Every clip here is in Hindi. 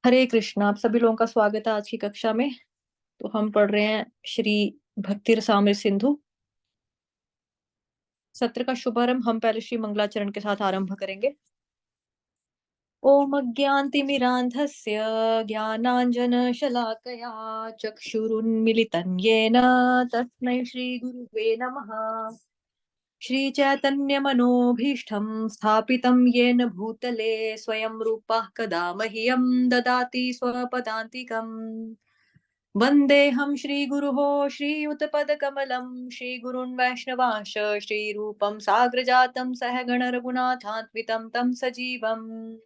हरे कृष्णा। आप सभी लोगों का स्वागत है आज की कक्षा में। तो हम पढ़ रहे हैं श्री भक्ति रसामृत सिंधु। सत्र का शुभारंभ हम पहले श्री मंगलाचरण के साथ आरंभ करेंगे। ओम अज्ञानतिमिरान्धस्य ज्ञानाञ्जनशलाकया चक्षुरुन्मिलितं येन तस्मै श्रीगुरुवे नमः। श्रीचैतन्यमनोभीष्टं स्थापितं येन भूतले स्वयं रूपः कदा मह्यं ददाति स्वपदान्तिकम्। वन्देऽहं श्रीगुरुः श्रीयुतपदकमलं श्रीगुरुन् वैष्णवांश श्रीरूपं साग्रजातं सहगण रघुनाथान्वितं तं सजीवम्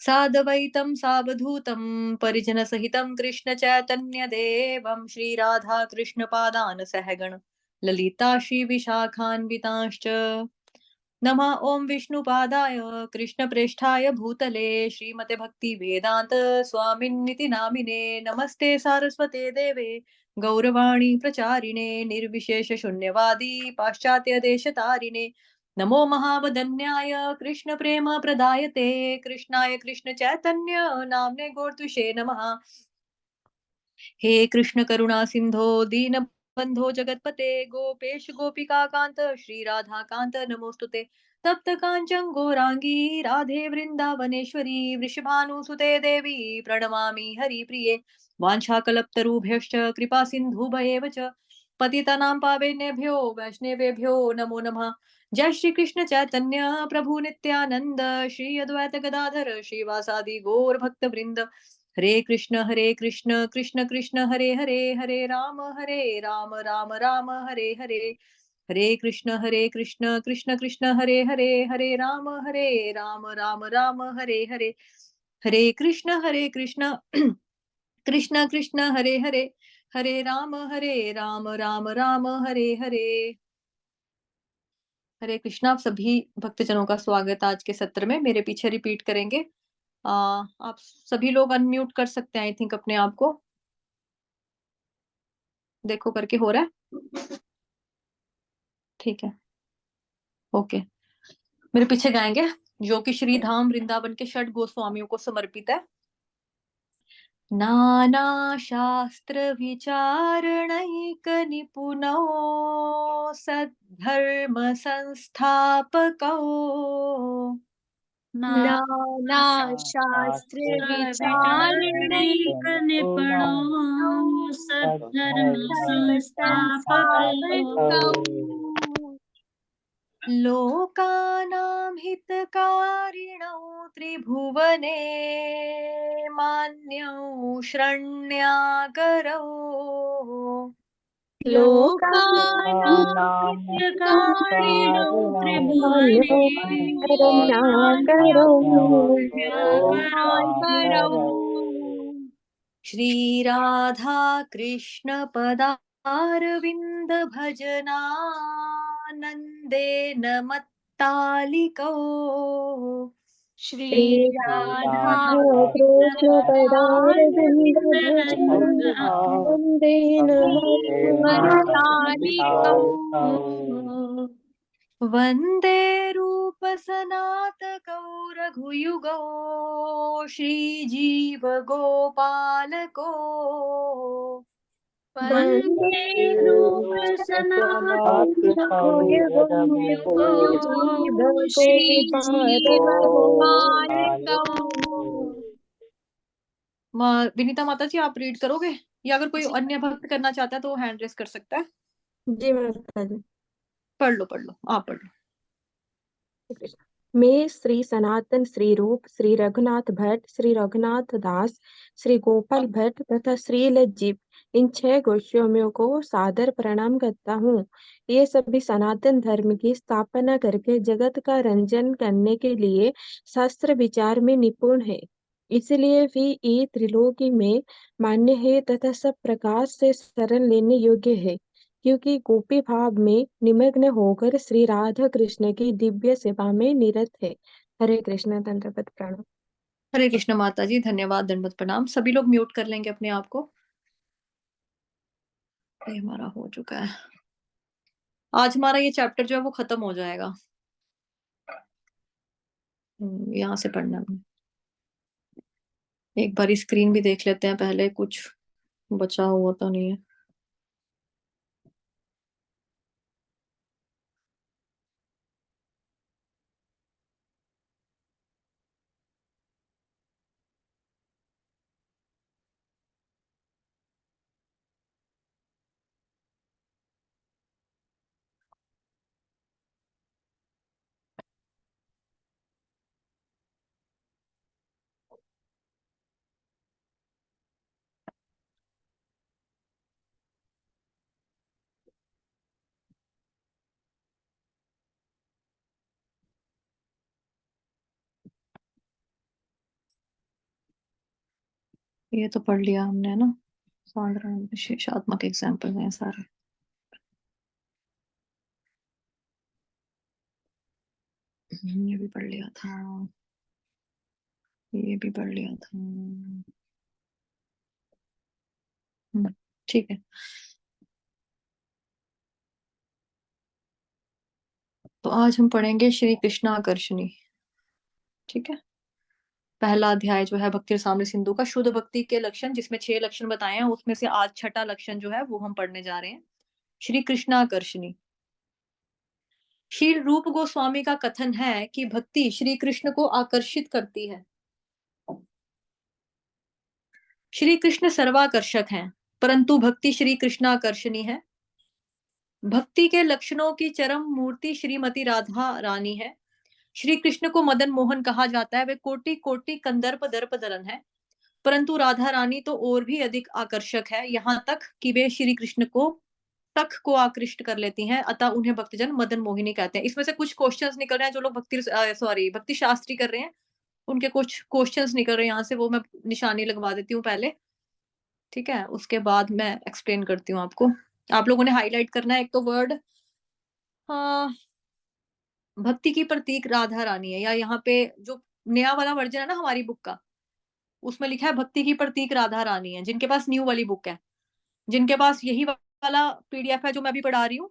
साद्वैतं सावधूतं परिजनसहितं कृष्णचैतन्यदेवं श्रीराधाकृष्णपादान् सहगण ललिता श्रीविशाखान्वितांश्च नमः ओं विष्णुपादाय कृष्णप्रेष्ठाय भूतले श्रीमते भक्ति वेदांत स्वामिन्निति नामिने नमस्ते सारस्वते देवे गौरवाणी प्रचारिणे निर्विशेष शून्यवादी पाश्चात्य देशतारिणे नमो महावदन्याय कृष्ण प्रेम प्रदायते कृष्णाय कृष्ण चैतन्य नामने गौरतुषे नमः। हे कृष्ण करुणा सिंधो दीन बंधो जगतपते गोपेश गोपिका कांत श्री राधा कांत नमोस्तुते तप्त कांचन गौरांगी राधे वृंदावनेश्वरी वृषभानुसुते देवी प्रणमामि हरिप्रिये वाञ्छाकल्पतरुभ्यश्च कृपा सिन्धुभयेव च पतितानां पावनेभ्यो वैष्णवेभ्यो नमो नमः। जय श्री कृष्ण चैतन्य प्रभु नित्यानंद श्री अद्वैत गदाधर श्रीवासादि गौर भक्त वृंद हरे कृष्ण कृष्ण कृष्ण हरे हरे हरे राम राम राम हरे हरे हरे कृष्ण कृष्ण कृष्ण हरे राम राम राम हरे हरे कृष्ण कृष्ण कृष्ण हरे राम राम राम हरे हरे। हरे कृष्णा। आप सभी भक्तजनों का स्वागत है आज के सत्र में। मेरे पीछे रिपीट करेंगे। आप सभी लोग अनम्यूट कर सकते हैं आई थिंक अपने आप को। देखो करके हो रहा है। ठीक है, ओके। मेरे पीछे गाएंगे जो कि श्री धाम वृंदावन के षट गोस्वामियों को समर्पित है। नाना शास्त्र विचारणैक निपुनो सद्धर्म संस्थापको नानाशास्त्र शास्त्रविचारणैकनिपुणो सद्धर्म सद्धर्मसंस्थापकौ लोकानां हितकारिणौ त्रिभुवने मान्यौ शरण्यागरौ लोकानां त्रिभुवने शरण्यागरौ श्रीराधा कृष्ण पदारविन्द भजनानन्देन मत्तालिकौ श्रीराधा कृष्ण पदारविन्द भजनानन्देन मत्तालिकौ वन्दे रूपसनातकौ रघुयुगौ श्रीजीवगोपालकौ वन्दे रूपसनातकौ श्रीजीवगोपालकौ। विनीता माता जी, आप रीड करोगे या अगर कोई अन्य भक्त करना चाहता है तो हैंड रेस कर सकता है। जी माता जी। पढ़ लो आप पढ़ लो। मैं श्री सनातन श्री रूप श्री रघुनाथ भट्ट श्री रघुनाथ दास श्री गोपाल भट्ट तथा श्री लज्जित इन 6 गोस्वामियों को सादर प्रणाम करता हूँ। ये सभी सनातन धर्म की स्थापना करके जगत का रंजन करने के लिए शास्त्र विचार में निपुण है, इसलिए भी ये त्रिलोकी में मान्य है तथा सब प्रकार से शरण लेने योग्य है, क्योंकि गोपी भाव में निमग्न होकर श्री राधा कृष्ण की दिव्य सेवा में निरत है। हरे कृष्ण। दंडवत प्रणाम। हरे कृष्ण माता जी, धन्यवाद, दंडवत प्रणाम। सभी लोग म्यूट कर लेंगे अपने आप को। ये हमारा हो चुका है। आज हमारा ये चैप्टर जो है वो खत्म हो जाएगा। यहाँ से पढ़ना है। एक बार स्क्रीन भी देख लेते हैं पहले, कुछ बचा हुआ तो नहीं है। ये तो पढ़ लिया हमने ना, साधारण विशेषात्मक एग्जाम्पल हैं सारे। ये भी पढ़ लिया था, ये भी पढ़ लिया था। ठीक है। तो आज हम पढ़ेंगे श्री कृष्णाकर्षणी। ठीक है। पहला अध्याय जो है भक्ति रसामृत सिंधु का, शुद्ध भक्ति के लक्षण, जिसमें 6 लक्षण बताए हैं, उसमें से आज छठा लक्षण जो है वो हम पढ़ने जा रहे हैं, श्री कृष्णाकर्षणी। श्री रूप गोस्वामी का कथन है कि भक्ति श्री कृष्ण को आकर्षित करती है। श्री कृष्ण सर्वाकर्षक हैं, परंतु भक्ति श्री कृष्णाकर्षणी है। भक्ति के लक्षणों की चरम मूर्ति श्रीमती राधा रानी है। श्री कृष्ण को मदन मोहन कहा जाता है, वे कोटि कोटि कंदर्प दर्प दलन है, परंतु राधा रानी तो और भी अधिक आकर्षक है, यहाँ तक कि वे श्री कृष्ण को तक को आकृष्ट कर लेती हैं, अतः उन्हें भक्तजन मदन मोहिनी कहते हैं। इसमें से कुछ क्वेश्चंस निकल रहे हैं, जो लोग भक्ति शास्त्री कर रहे हैं उनके कुछ क्वेश्चंस निकल रहे हैं यहाँ से, वो मैं निशानी लगवा देती हूँ पहले। ठीक है, उसके बाद मैं एक्सप्लेन करती हूँ आपको। आप लोगों ने हाईलाइट करना है एक तो वर्ड, हाँ, भक्ति की प्रतीक राधा रानी है, या यहाँ पे जो नया वाला वर्जन है ना हमारी बुक का, उसमें लिखा है भक्ति की प्रतीक राधा रानी है। जिनके पास न्यू वाली बुक है, जिनके पास यही वाला पीडीएफ है जो मैं अभी पढ़ा रही हूँ,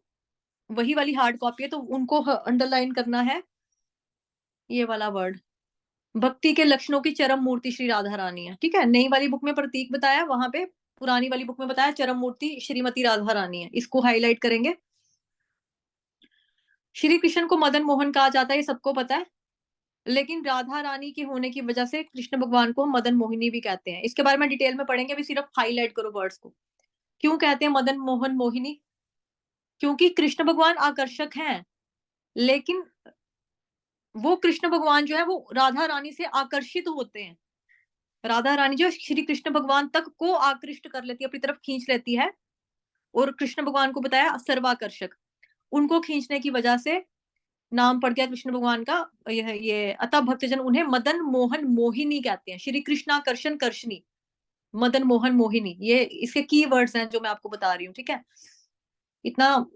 वही वाली हार्ड कॉपी है, तो उनको अंडरलाइन करना है ये वाला वर्ड। भक्ति के लक्षणों की चरम मूर्ति श्री राधा रानी है। ठीक है, नई वाली बुक में प्रतीक बताया, वहां पे पुरानी वाली बुक में बताया चरम मूर्ति श्रीमती राधा रानी है। इसको हाईलाइट करेंगे। श्री कृष्ण को मदन मोहन कहा जाता है, ये सबको पता है, लेकिन राधा रानी के होने की वजह से कृष्ण भगवान को मदन मोहिनी भी कहते हैं। इसके बारे में डिटेल में पढ़ेंगे, अभी सिर्फ हाईलाइट करो वर्ड्स को। क्यों कहते हैं मदन मोहन मोहिनी? क्योंकि कृष्ण भगवान आकर्षक हैं, लेकिन वो कृष्ण भगवान जो है वो राधा रानी से आकर्षित होते हैं। राधा रानी जो श्री कृष्ण भगवान तक को आकृष्ट कर लेती है, अपनी तरफ खींच लेती है, और कृष्ण भगवान को बताया सर्वाकर्षक, उनको खींचने की वजह से नाम पड़ गया कृष्ण भगवान का ये अतः भक्तजन उन्हें मदन मोहन मोहिनी कहते हैं। श्री कृष्णाकर्षण कर्षणी, मदन मोहन मोहिनी, ये इसके की वर्ड्स हैं जो मैं आपको बता रही हूँ। ठीक है, इतना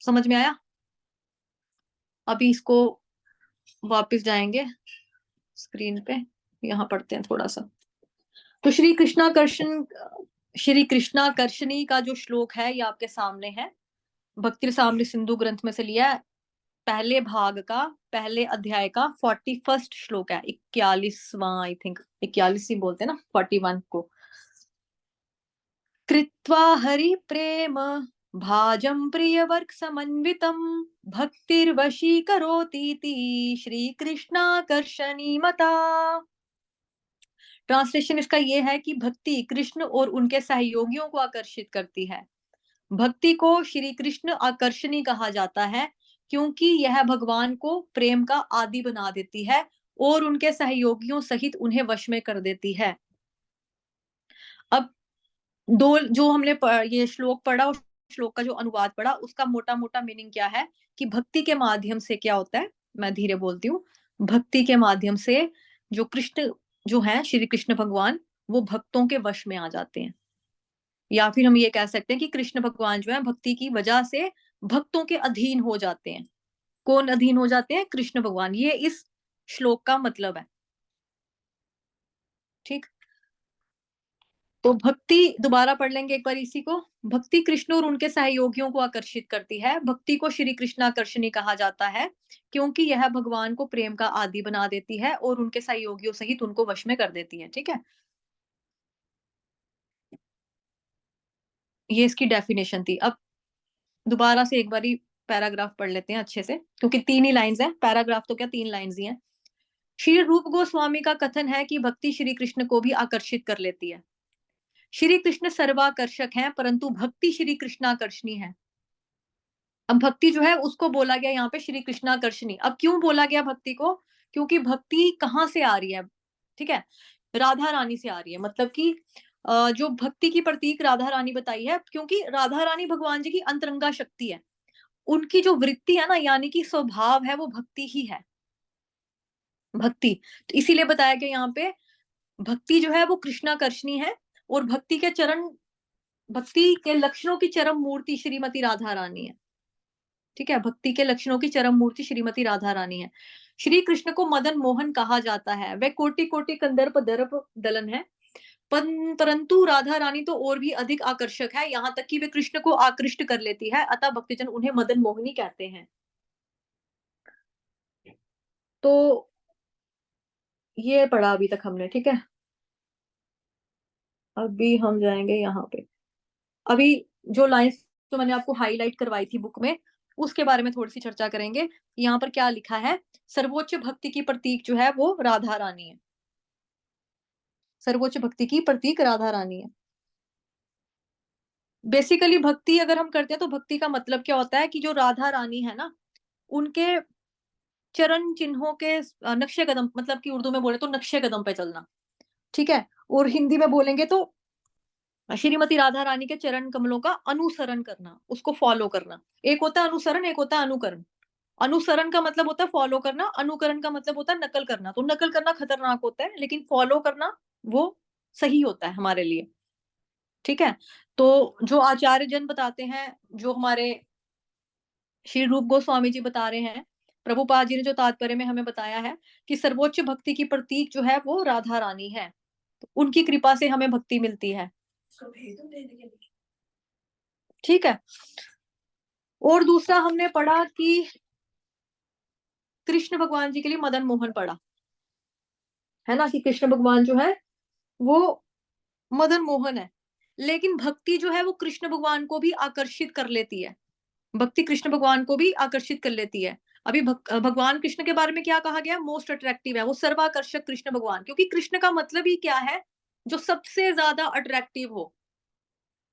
समझ में आया? अभी इसको वापस जाएंगे स्क्रीन पे, यहाँ पढ़ते हैं थोड़ा सा। तो श्री कृष्णाकर्षणी का जो श्लोक है ये आपके सामने है, भक्ति रसामृत सिंधु ग्रंथ में से लिया है, पहले भाग का पहले अध्याय का 41 श्लोक है, 41वां, आई थिंक 41 ही बोलते हैं ना 41 को। कृत्वा हरि प्रेम भाजं प्रियवर्ग समन्वितम भक्तिर्वशीकरोतीति श्री कृष्णाकर्षणी मता। ट्रांसलेशन इसका ये है कि भक्ति कृष्ण और उनके सहयोगियों को आकर्षित करती है। भक्ति को श्री कृष्ण आकर्षणी कहा जाता है क्योंकि यह भगवान को प्रेम का आदि बना देती है और उनके सहयोगियों सहित उन्हें वश में कर देती है। अब दो जो हमने ये श्लोक पढ़ा और श्लोक का जो अनुवाद पढ़ा, उसका मोटा मोटा मीनिंग क्या है कि भक्ति के माध्यम से क्या होता है, मैं धीरे बोलती हूँ। भक्ति के माध्यम से जो कृष्ण जो है श्री कृष्ण भगवान, वो भक्तों के वश में आ जाते हैं, या फिर हम ये कह सकते हैं कि कृष्ण भगवान जो है भक्ति की वजह से भक्तों के अधीन हो जाते हैं। कौन अधीन हो जाते हैं? कृष्ण भगवान। ये इस श्लोक का मतलब है। ठीक, तो भक्ति दोबारा पढ़ लेंगे एक बार इसी को। भक्ति कृष्ण और उनके सहयोगियों को आकर्षित करती है। भक्ति को श्री कृष्णाकर्षणी कहा जाता है क्योंकि यह भगवान को प्रेम का आदि बना देती है और उनके सहयोगियों सहित उनको वश में कर देती है। ठीक है, ये इसकी डेफिनेशन थी। अब दोबारा से एक बारी पैराग्राफ पढ़ लेते हैं अच्छे से, क्योंकि 3 ही लाइंस हैं, पैराग्राफ तो क्या 3 लाइंस ही हैं। श्री रूप गोस्वामी का कथन है कि भक्ति श्री कृष्ण को भी आकर्षित कर लेती है। श्री कृष्ण सर्वाकर्षक हैं, परंतु भक्ति श्री कृष्णाकर्षणी है। अब भक्ति जो है उसको बोला गया यहाँ पे श्री कृष्णाकर्षणी। अब क्यों बोला गया भक्ति को? क्योंकि भक्ति कहाँ से आ रही है? ठीक है, राधा रानी से आ रही है। मतलब कि जो भक्ति की प्रतीक राधा रानी बताई है, क्योंकि राधा रानी भगवान जी की अंतरंगा शक्ति है। उनकी जो वृत्ति है ना, यानी कि स्वभाव है, वो भक्ति ही है, भक्ति। तो इसीलिए बताया गया यहाँ पे भक्ति जो है वो कृष्णाकर्षणी है, और भक्ति के लक्षणों की चरम मूर्ति श्रीमती राधा रानी है। ठीक है, भक्ति के लक्षणों की चरम मूर्ति श्रीमती राधा रानी है। श्री कृष्ण को मदन मोहन कहा जाता है। वह कोटि कोटि कंदर्प दर्प दलन है, परंतु राधा रानी तो और भी अधिक आकर्षक है, यहाँ तक कि वे कृष्ण को आकृष्ट कर लेती है, अतः भक्तजन उन्हें मदन मोहिनी कहते हैं। तो ये पढ़ा अभी तक हमने। ठीक है, अभी हम जाएंगे यहाँ पे। अभी जो लाइंस जो मैंने आपको हाईलाइट करवाई थी बुक में, उसके बारे में थोड़ी सी चर्चा करेंगे। यहाँ पर क्या लिखा है? सर्वोच्च भक्ति की प्रतीक जो है वो राधा रानी है। सर्वोच्च भक्ति की प्रतीक राधा रानी है। बेसिकली भक्ति अगर हम करते हैं तो भक्ति का मतलब क्या होता है कि जो राधा रानी है ना, उनके चरण चिन्हों के नक्शे कदम, मतलब कि उर्दू में बोले तो नक्शे कदम पे चलना। ठीक है, और हिंदी में बोलेंगे तो श्रीमती राधा रानी के चरण कमलों का अनुसरण करना, उसको फॉलो करना। एक होता है अनुसरण, एक होता है अनुकरण। अनुसरण का मतलब होता है फॉलो करना, अनुकरण का मतलब होता है नकल करना। तो नकल करना खतरनाक होता है, लेकिन फॉलो करना वो सही होता है हमारे लिए। ठीक है, तो जो आचार्य जन बताते हैं, जो हमारे श्री रूप गोस्वामी जी बता रहे हैं, प्रभुपाद जी ने जो तात्पर्य में हमें बताया है कि सर्वोच्च भक्ति की प्रतीक जो है वो राधा रानी है, तो उनकी कृपा से हमें भक्ति मिलती है। ठीक है, और दूसरा हमने पढ़ा कि कृष्ण भगवान जी के लिए मदन मोहन पढ़ा है ना, कि कृष्ण भगवान जो है वो मदन मोहन है। लेकिन भक्ति जो है वो कृष्ण भगवान को भी आकर्षित कर लेती है। भक्ति कृष्ण भगवान को भी आकर्षित कर लेती है। अभी भगवान कृष्ण के बारे में क्या कहा गया? मोस्ट अट्रैक्टिव है, वो सर्वाकर्षक कृष्ण भगवान। क्योंकि कृष्ण का मतलब ही क्या है? जो सबसे ज्यादा अट्रैक्टिव हो,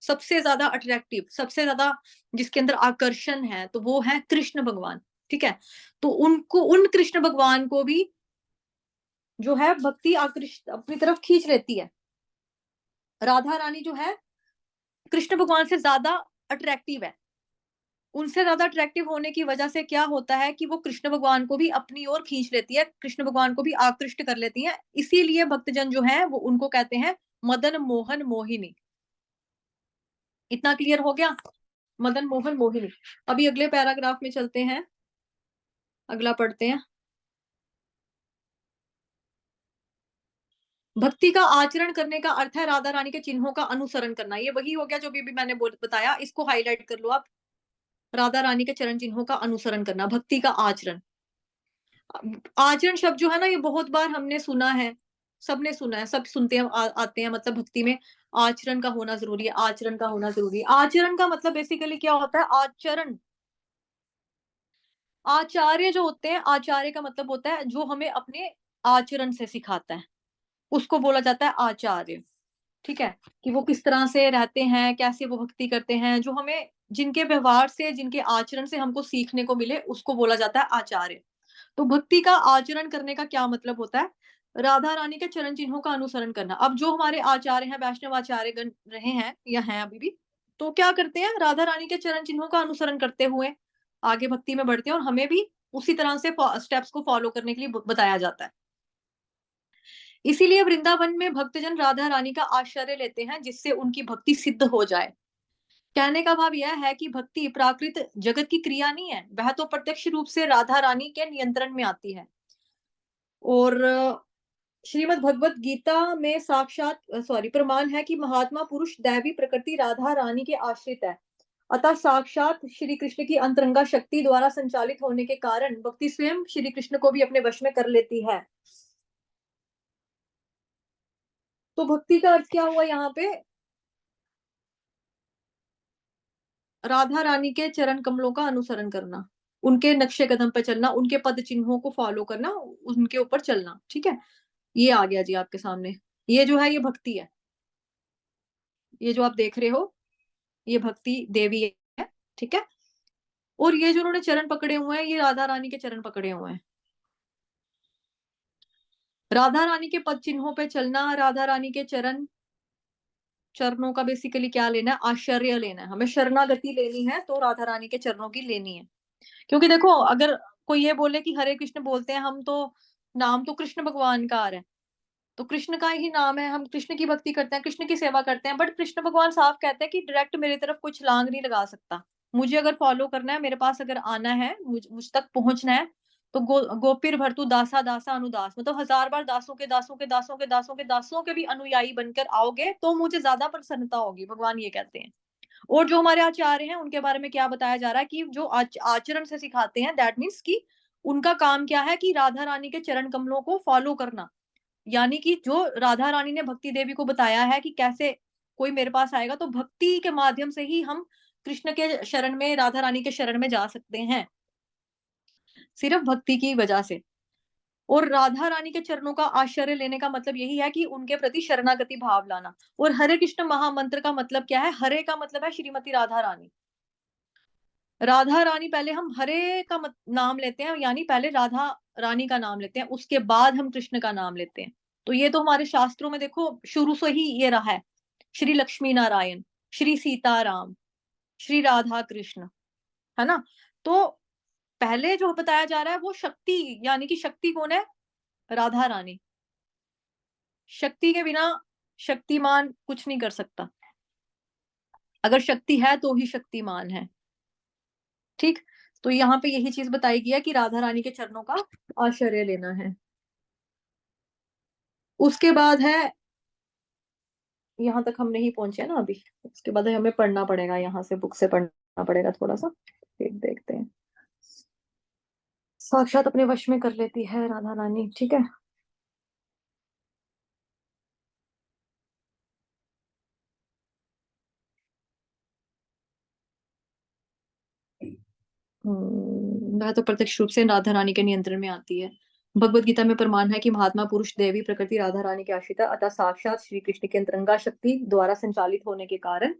सबसे ज्यादा अट्रैक्टिव, सबसे ज्यादा जिसके अंदर आकर्षण है, तो वो है कृष्ण भगवान। ठीक है, तो उनको, उन कृष्ण भगवान को भी जो है भक्ति आकृष्ट अपनी तरफ खींच लेती है। राधा रानी जो है कृष्ण भगवान से ज्यादा अट्रैक्टिव है। उनसे ज्यादा अट्रैक्टिव होने की वजह से क्या होता है कि वो कृष्ण भगवान को भी अपनी ओर खींच लेती है, कृष्ण भगवान को भी आकृष्ट कर लेती है। इसीलिए भक्तजन जो है वो उनको कहते हैं मदन मोहन मोहिनी। इतना क्लियर हो गया? मदन मोहन मोहिनी। अभी अगले पैराग्राफ में चलते हैं, अगला पढ़ते हैं। भक्ति का आचरण करने का अर्थ है राधा रानी के चिन्हों का अनुसरण करना। ये वही हो गया जो भी मैंने बताया, इसको हाईलाइट कर लो आप। राधा रानी के चरण चिन्हों का अनुसरण करना, भक्ति का आचरण। आचरण शब्द जो है ना, ये बहुत बार हमने सुना है, सबने सुना है, सब सुनते हैं, आते हैं, मतलब भक्ति में आचरण का होना जरूरी है, आचरण का होना जरूरी है। आचरण का मतलब बेसिकली क्या होता है? आचरण। आचार्य जो होते हैं, आचार्य का मतलब होता है जो हमें अपने आचरण से सिखाता है, उसको बोला जाता है आचार्य। ठीक है, कि वो किस तरह से रहते हैं, कैसे वो भक्ति करते हैं, जो हमें जिनके व्यवहार से, जिनके आचरण से हमको सीखने को मिले, उसको बोला जाता है आचार्य। तो भक्ति का आचरण करने का क्या मतलब होता है? राधा रानी के चरण चिन्हों का अनुसरण करना। अब जो हमारे आचार्य हैं, वैष्णव आचार्य गण रहे हैं या हैं अभी भी, तो क्या करते हैं? राधा रानी के चरण चिन्हों का अनुसरण करते हुए आगे भक्ति में बढ़ते हैं, और हमें भी उसी तरह से स्टेप्स को फॉलो करने के लिए बताया जाता है। इसीलिए वृंदावन में भक्तजन राधा रानी का आश्रय लेते हैं, जिससे उनकी भक्ति सिद्ध हो जाए। कहने का भाव यह है कि भक्ति प्राकृत जगत की क्रिया नहीं है, वह तो प्रत्यक्ष रूप से राधा रानी के नियंत्रण में आती है। और श्रीमद् भगवत गीता में साक्षात प्रमाण है कि महात्मा पुरुष दैवी प्रकृति राधा रानी के आश्रित है, अतः साक्षात श्री कृष्ण की अंतरंगा शक्ति द्वारा संचालित होने के कारण भक्ति स्वयं श्री कृष्ण को भी अपने वश में कर लेती है। तो भक्ति का अर्थ क्या हुआ यहाँ पे? राधा रानी के चरण कमलों का अनुसरण करना, उनके नक्शे कदम पे चलना, उनके पद चिन्हों को फॉलो करना, उनके ऊपर चलना। ठीक है, ये आ गया जी आपके सामने। ये जो है ये भक्ति है, ये जो आप देख रहे हो ये भक्ति देवी है। ठीक है, और ये जो उन्होंने चरण पकड़े हुए हैं ये राधा रानी के चरण पकड़े हुए हैं। राधा रानी के पद चिन्हों पे चलना, राधा रानी के चरणों का बेसिकली क्या लेना है, आश्चर्य लेना है। हमें शरणागति लेनी है तो राधा रानी के चरणों की लेनी है। क्योंकि देखो, अगर कोई ये बोले कि हरे कृष्ण बोलते हैं हम, तो नाम तो कृष्ण भगवान का आ रहा है, तो कृष्ण का ही नाम है, हम कृष्ण की भक्ति करते हैं, कृष्ण की सेवा करते हैं। बट कृष्ण भगवान साफ कहते हैं कि डायरेक्ट मेरी तरफ कुछ छलांग नहीं लगा सकता। मुझे अगर फॉलो करना है, मेरे पास अगर आना है, मुझ तक पहुंचना है, तो गोपीर भरतु दासा दासा अनुदास, मतलब 1000 बार दासों के दासों के दासों के दासों के दासों के भी अनुयायी बनकर आओगे तो मुझे ज्यादा प्रसन्नता होगी, भगवान ये कहते हैं। और जो हमारे आचार्य हैं उनके बारे में क्या बताया जा रहा है कि जो आचरण से सिखाते हैं, दैट मीन्स कि उनका काम क्या है कि राधा रानी के चरण कमलों को फॉलो करना। यानी कि जो राधा रानी ने भक्ति देवी को बताया है कि कैसे कोई मेरे पास आएगा, तो भक्ति के माध्यम से ही हम कृष्ण के शरण में, राधा रानी के शरण में जा सकते हैं, सिर्फ भक्ति की वजह से। और राधा रानी के चरणों का आश्रय लेने का मतलब यही है कि उनके प्रति शरणागति भाव लाना। और हरे कृष्ण महामंत्र का मतलब क्या है, हरे का मतलब है श्रीमती राधा रानी। राधा रानी, पहले हम हरे का नाम लेते हैं, यानी पहले राधा रानी का नाम लेते हैं, उसके बाद हम कृष्ण का नाम लेते हैं। तो ये तो हमारे शास्त्रों में देखो शुरू से ही ये रहा है, श्री लक्ष्मी नारायण, श्री सीताराम, श्री राधा कृष्ण, है ना। तो पहले जो बताया जा रहा है वो शक्ति, यानी कि शक्ति कौन है, राधा रानी। शक्ति के बिना शक्तिमान कुछ नहीं कर सकता, अगर शक्ति है तो ही शक्तिमान है। ठीक, तो यहाँ पे यही चीज बताई गई है कि राधा रानी के चरणों का आश्रय लेना है। उसके बाद है, यहाँ तक हम नहीं पहुंचे ना अभी, उसके बाद हमें पढ़ना पड़ेगा, यहाँ से बुक से पढ़ना पड़ेगा थोड़ा सा, फिर देखते हैं। साक्षात अपने वश में कर लेती है राधा रानी। ठीक है, वह तो प्रत्यक्ष रूप से राधा रानी के नियंत्रण में आती है। भगवत गीता में प्रमाण है कि महात्मा पुरुष देवी प्रकृति राधा रानी के आश्रिता, अतः साक्षात श्री कृष्ण की अंतरंगा शक्ति द्वारा संचालित होने के कारण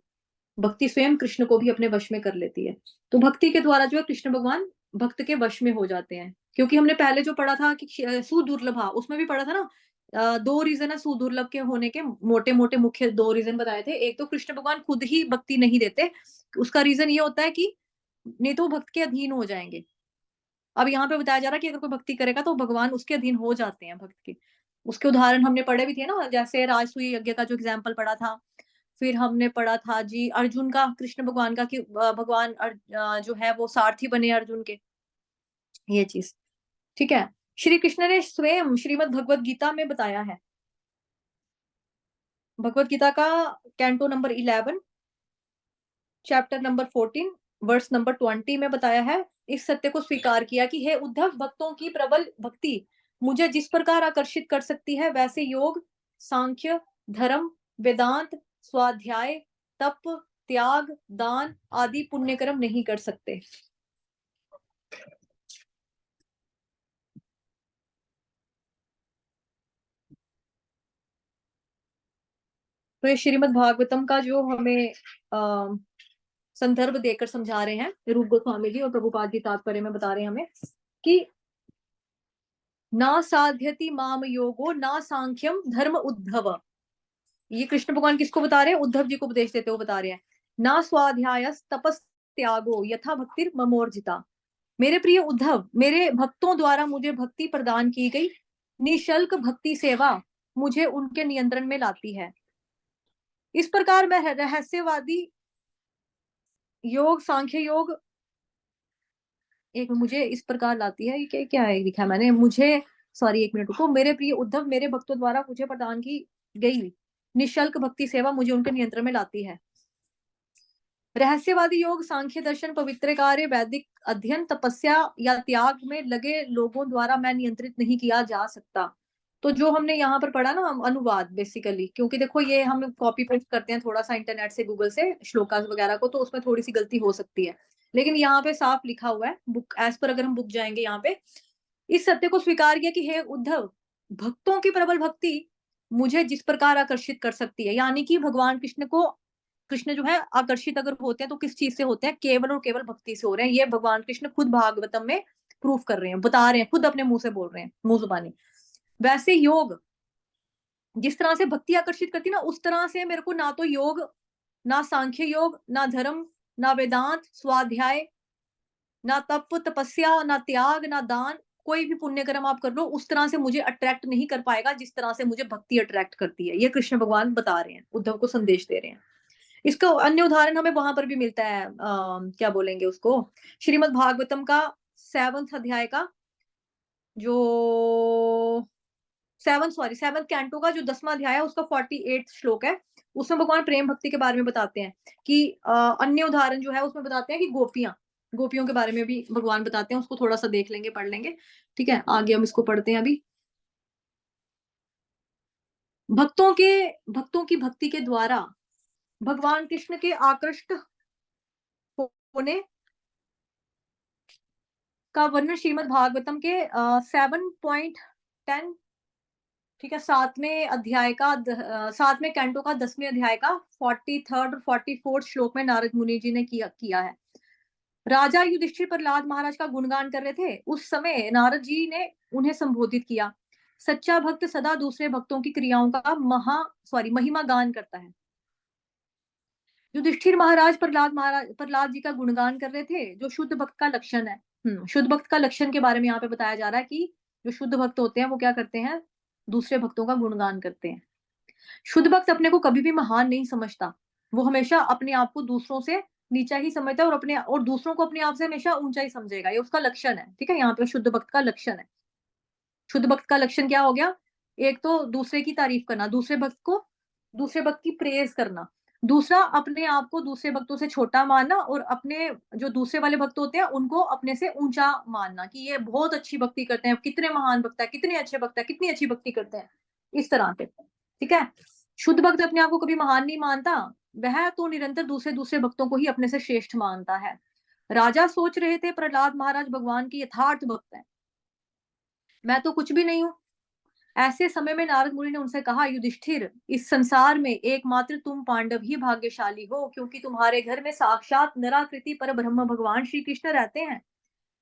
भक्ति स्वयं कृष्ण को भी अपने वश में कर लेती है। तो भक्ति के द्वारा जो है कृष्ण भगवान भक्त के वश में हो जाते हैं। क्योंकि हमने पहले जो पढ़ा था कि सुदुर्लभा, उसमें भी पढ़ा था ना, दो रीजन है सुदुर्लभ के होने के, मोटे मोटे मुख्य दो रीजन बताए थे। एक तो कृष्ण भगवान खुद ही भक्ति नहीं देते, उसका रीजन ये होता है कि नहीं तो वो भक्त के अधीन हो जाएंगे। अब यहाँ पे बताया जा रहा है कि अगर कोई भक्ति करेगा तो भगवान उसके अधीन हो जाते हैं भक्त के। उसके उदाहरण हमने पढ़े भी थे ना, जैसे राजसूय यज्ञ का जो एग्जाम्पल पढ़ा था। फिर हमने पढ़ा था जी अर्जुन का, कृष्ण भगवान का, कि भगवान जो है वो सारथी बने अर्जुन के, ये चीज। ठीक है, श्री कृष्ण ने स्वयं श्रीमद् भगवत गीता में बताया है, भगवत गीता का canto number 11 chapter number 14 verse number 20 में बताया है, इस सत्य को स्वीकार किया कि हे उद्धव, भक्तों की प्रबल भक्ति मुझे जिस प्रकार आकर्षित कर सकती है, वैसे योग, सांख्य, धर्म, वेदांत, स्वाध्याय, तप, त्याग, दान आदि पुण्य कर्म नहीं कर सकते। तो ये श्रीमद् भागवतम का जो हमें संदर्भ देकर समझा रहे हैं रूप गोस्वामी जी, और प्रभुपाद जी तात्पर्य में बता रहे हैं हमें कि ना साध्यति माम योगो ना सांख्यम धर्म उद्धव। ये कृष्ण भगवान किसको बता रहे हैं, उद्धव जी को उपदेश देते हुए बता रहे हैं। ना स्वाध्याय तपस त्यागो यथा भक्तिर ममोर्जिता। मेरे प्रिय उद्धव, मेरे भक्तों द्वारा मुझे भक्ति प्रदान की गई निशल्क भक्ति सेवा मुझे उनके नियंत्रण में लाती है। इस प्रकार मैं रहस्यवादी योग, सांख्य योग, एक मुझे इस प्रकार लाती है, क्या क्या है लिखा मैंने, मुझे सॉरी एक मिनट रुको। मेरे प्रिय उद्धव, मेरे भक्तों द्वारा मुझे प्रदान की गई निशल्क भक्ति सेवा मुझे उनके नियंत्रण में लाती है। रहस्यवादी योग, सांख्य दर्शन, पवित्र कार्य, वैदिक अध्ययन, तपस्या या त्याग में लगे लोगों द्वारा मैं नियंत्रित नहीं किया जा सकता। तो जो हमने यहाँ पर पढ़ा ना अनुवाद बेसिकली, क्योंकि देखो ये हम कॉपी पेस्ट करते हैं थोड़ा सा इंटरनेट से, गूगल से श्लोकास वगैरह को, तो उसमें थोड़ी सी गलती हो सकती है, लेकिन यहाँ पे साफ लिखा हुआ है बुक एज पर। अगर हम बुक जाएंगे यहाँ पे, इस सत्य को स्वीकार किया कि हे उद्धव, भक्तों की प्रबल भक्ति मुझे जिस प्रकार आकर्षित कर सकती है, यानी कि भगवान कृष्ण जो है आकर्षित अगर होते हैं तो किस चीज से होते हैं, केवल और केवल भक्ति से हो रहे हैं। ये भगवान कृष्ण खुद भागवतम में प्रूफ कर रहे हैं, बता रहे हैं, खुद अपने मुंह से बोल रहे हैं, मुंह जुबानी। वैसे योग जिस तरह से भक्ति आकर्षित करती है ना, उस तरह से मेरे को ना तो योग, ना सांख्य योग, ना धर्म, ना वेदांत, स्वाध्याय, ना तप तपस्या, ना त्याग, ना दान, कोई भी पुण्य कर्म आप कर लो, उस तरह से मुझे अट्रैक्ट नहीं कर पाएगा जिस तरह से मुझे भक्ति अट्रैक्ट करती है। ये कृष्ण भगवान बता रहे हैं, उद्धव को संदेश दे रहे हैं। इसका अन्य उदाहरण हमें वहां पर भी मिलता है, क्या बोलेंगे उसको, श्रीमद् भागवतम का 7th अध्याय का जो सेवंथ कैंटो का जो 10वां अध्याय है, उसका 48 श्लोक है। उसमें भगवान प्रेम भक्ति के बारे में बताते हैं कि अन्य उदाहरण जो है उसमें बताते हैं कि गोपियों के बारे में भी भगवान बताते हैं। उसको थोड़ा सा देख लेंगे, पढ़ लेंगे, ठीक है। आगे हम इसको पढ़ते हैं अभी। भक्तों की भक्ति के द्वारा भगवान कृष्ण के आकृष्ट होने का वर्णन श्रीमद् भागवतम के 7.10, ठीक है, 7वें कैंटो का 10वें अध्याय का 43rd और 44th श्लोक में नारद मुनि जी ने किया है। राजा युधिष्ठिर प्रहलाद महाराज का गुणगान कर रहे थे, उस समय नारद जी ने उन्हें संबोधित किया। सच्चा भक्त सदा दूसरे भक्तों की क्रियाओं का महिमा गान करता है। युधिष्ठिर महाराज प्रहलाद जी का गुणगान कर रहे थे, जो शुद्ध भक्त का लक्षण है। शुद्ध भक्त का लक्षण के बारे में यहाँ पे बताया जा रहा है कि जो शुद्ध भक्त होते हैं वो क्या करते हैं, दूसरे भक्तों का गुणगान करते हैं। शुद्ध भक्त अपने को कभी भी महान नहीं समझता, वो हमेशा अपने आप को दूसरों से नीचा ही समझता है, और दूसरों को अपने आप से हमेशा ऊंचा ही समझेगा। ये उसका लक्षण है, ठीक है, यहाँ पे शुद्ध भक्त का लक्षण है। शुद्ध भक्त का लक्षण क्या हो गया, एक तो दूसरे की तारीफ करना, दूसरे भक्त की प्रेज करना, दूसरा अपने आप को दूसरे भक्तों से छोटा मानना, और अपने जो दूसरे वाले भक्त होते हैं उनको अपने से ऊंचा मानना कि ये बहुत अच्छी भक्ति करते हैं, कितने महान भक्त है, कितने अच्छे भक्त है, कितनी अच्छी भक्ति करते हैं, इस तरह से, ठीक है। शुद्ध भक्त अपने आप को कभी महान नहीं मानता, वह तो निरंतर दूसरे भक्तों को ही अपने से श्रेष्ठ मानता है। राजा सोच रहे थे प्रहलाद महाराज भगवान की यथार्थ भक्त है, मैं तो कुछ भी नहीं हूं। ऐसे समय में नारद मुनि ने उनसे कहा, युधिष्ठिर, इस संसार में एकमात्र तुम पांडव ही भाग्यशाली हो, क्योंकि तुम्हारे घर में साक्षात नराकृति पर ब्रह्म भगवान श्री कृष्ण रहते हैं।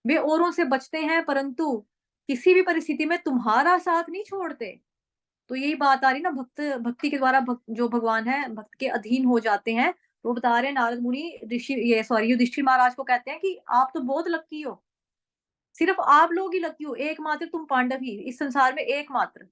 वे औरों से बचते हैं, परंतु किसी भी परिस्थिति में तुम्हारा साथ नहीं छोड़ते। तो यही बात आ रही ना, भक्ति के द्वारा जो भगवान है भक्त के अधीन हो जाते हैं। वो बता रहे हैं नारद मुनि युधिष्ठिर महाराज को कहते हैं कि आप तो बहुत लक्की हो, सिर्फ आप लोग ही लकी हो, एकमात्र तुम पांडव ही इस संसार में, एकमात्र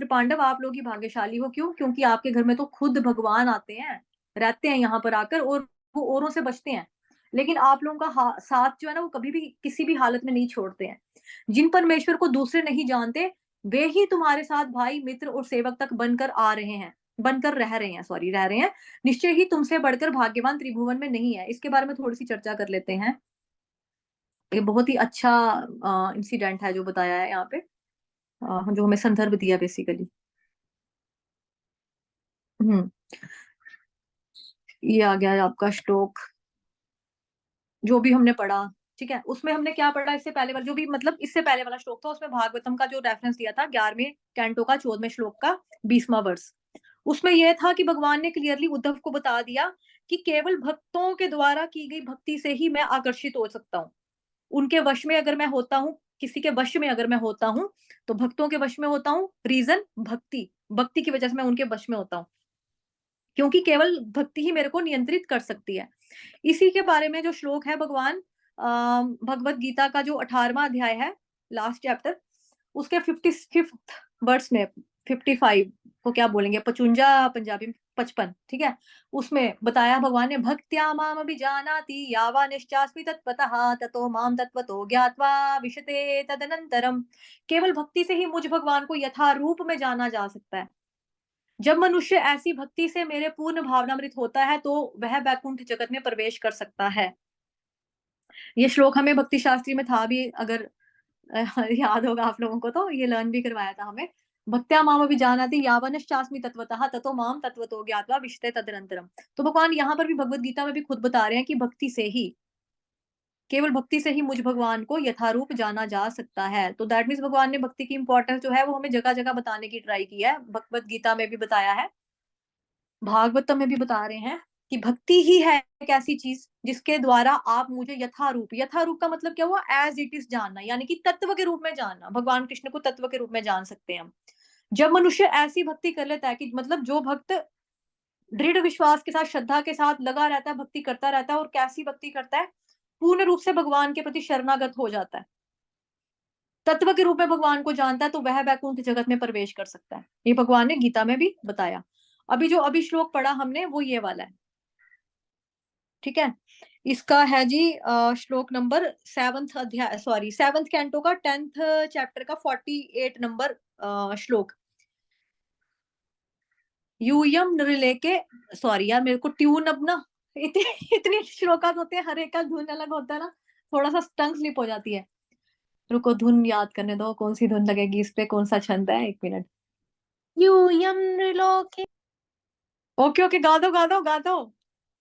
पांडव आप लोग ही भाग्यशाली हो। क्यों? क्योंकि आपके घर में तो खुद भगवान आते हैं, रहते हैं यहाँ पर आकर, और वो औरों से बचते हैं, लेकिन आप लोगों का साथ जो है ना, वो कभी भी किसी भी हालत में नहीं छोड़ते हैं। जिन परमेश्वर को दूसरे नहीं जानते, वे ही तुम्हारे साथ भाई, मित्र और सेवक तक बनकर रह रहे हैं। निश्चय ही तुमसे बढ़कर भाग्यवान त्रिभुवन में नहीं है। इसके बारे में थोड़ी सी चर्चा कर लेते हैं। ये बहुत ही अच्छा इंसिडेंट है जो बताया है यहाँ पे, जो हमें संदर्भ दिया बेसिकली। हम्म ये आ गया आपका श्लोक जो भी हमने पढ़ा, ठीक है। उसमें हमने क्या पढ़ा, इससे पहले वाला जो भी, मतलब इससे पहले वाला श्लोक था, उसमें भागवतम का जो रेफरेंस दिया था 11वें कैंटो का 14वें श्लोक का 20वां वर्ष। उसमें यह था कि भगवान ने क्लियरली उद्धव को बता दिया कि केवल भक्तों के द्वारा की गई भक्ति से ही मैं आकर्षित हो सकता हूँ। उनके वश में अगर मैं होता हूँ, किसी के वश में अगर मैं होता हूँ, तो भक्तों के वश में होता हूँ। रीजन भक्ति की वजह से मैं उनके वश में होता हूँ, क्योंकि केवल भक्ति ही मेरे को नियंत्रित कर सकती है। इसी के बारे में जो श्लोक है, भगवान भगवत गीता का जो 18वां अध्याय है, लास्ट चैप्टर, उसके 55th वर्स में, 55 को क्या बोलेंगे, 55 पंजाबी में 55, ठीक है। उसमें बताया भगवान ने, भक्त्या माम अभिजानाति यावा निश्चास्मि तत्त्वतः ततो माम तत्त्वतो ज्ञात्वा विशते तदनंतरम। केवल भक्ति से ही मुझ भगवान को यथा रूप में जाना जा सकता है। जब मनुष्य ऐसी भक्ति से मेरे पूर्ण भावनामृत होता है, तो वह वैकुंठ जगत में प्रवेश कर सकता है। ये श्लोक हमें भक्ति शास्त्री में था भी, अगर याद होगा आप लोगों को, तो ये लर्न भी करवाया था हमें। भक्त्या माम अभिजानाति यावनश्चास्मि तत्वतः ततो माम तत्वतो ज्ञात्वा विशते तदनंतरम। तो भगवान यहाँ पर भी भगवत गीता में भी खुद बता रहे हैं कि भक्ति से ही, केवल भक्ति से ही मुझ भगवान को यथारूप जाना जा सकता है। तो दैट मीन्स भगवान ने भक्ति की इंपॉर्टेंस जो है वो हमें जगह जगह बताने की ट्राई की है। भगवत गीता में भी बताया है, भागवतम में भी बता रहे हैं कि भक्ति ही है एक ऐसी चीज जिसके द्वारा आप मुझे यथारूप, यथारूप का मतलब क्या हुआ, एज इट इज जानना, यानी कि तत्व के रूप में जानना। भगवान कृष्ण को तत्व के रूप में जान सकते हैं हम जब मनुष्य ऐसी भक्ति कर लेता है कि मतलब जो भक्त दृढ़ विश्वास के साथ, श्रद्धा के साथ लगा रहता है, भक्ति करता रहता है, और कैसी भक्ति करता है, पूर्ण रूप से भगवान के प्रति शरणागत हो जाता है, तत्व के रूप में भगवान को जानता है, तो वह वैकुंठ जगत में प्रवेश कर सकता है। ये भगवान ने गीता में भी बताया। अभी जो अभी श्लोक पढ़ा हमने वो ये वाला है, ठीक है। इसका है जी श्लोक नंबर 7th अध्याय, सॉरी 7th कैंटो का 10th चैप्टर का 48 नंबर श्लोक। यूयम नृलेके, सॉरी यार मेरे को ट्यून अब ना इतनी श्लोकात होते हैं, हर एक का धुन अलग होता है ना, थोड़ा सा टंग स्लिप हो जाती है। रुको धुन याद करने दो, कौन सी धुन लगेगी इस पे, कौन सा छंद है, 1 मिनट। यूयम नृलोके। ओके ओके, गा दो गा दो गा दो,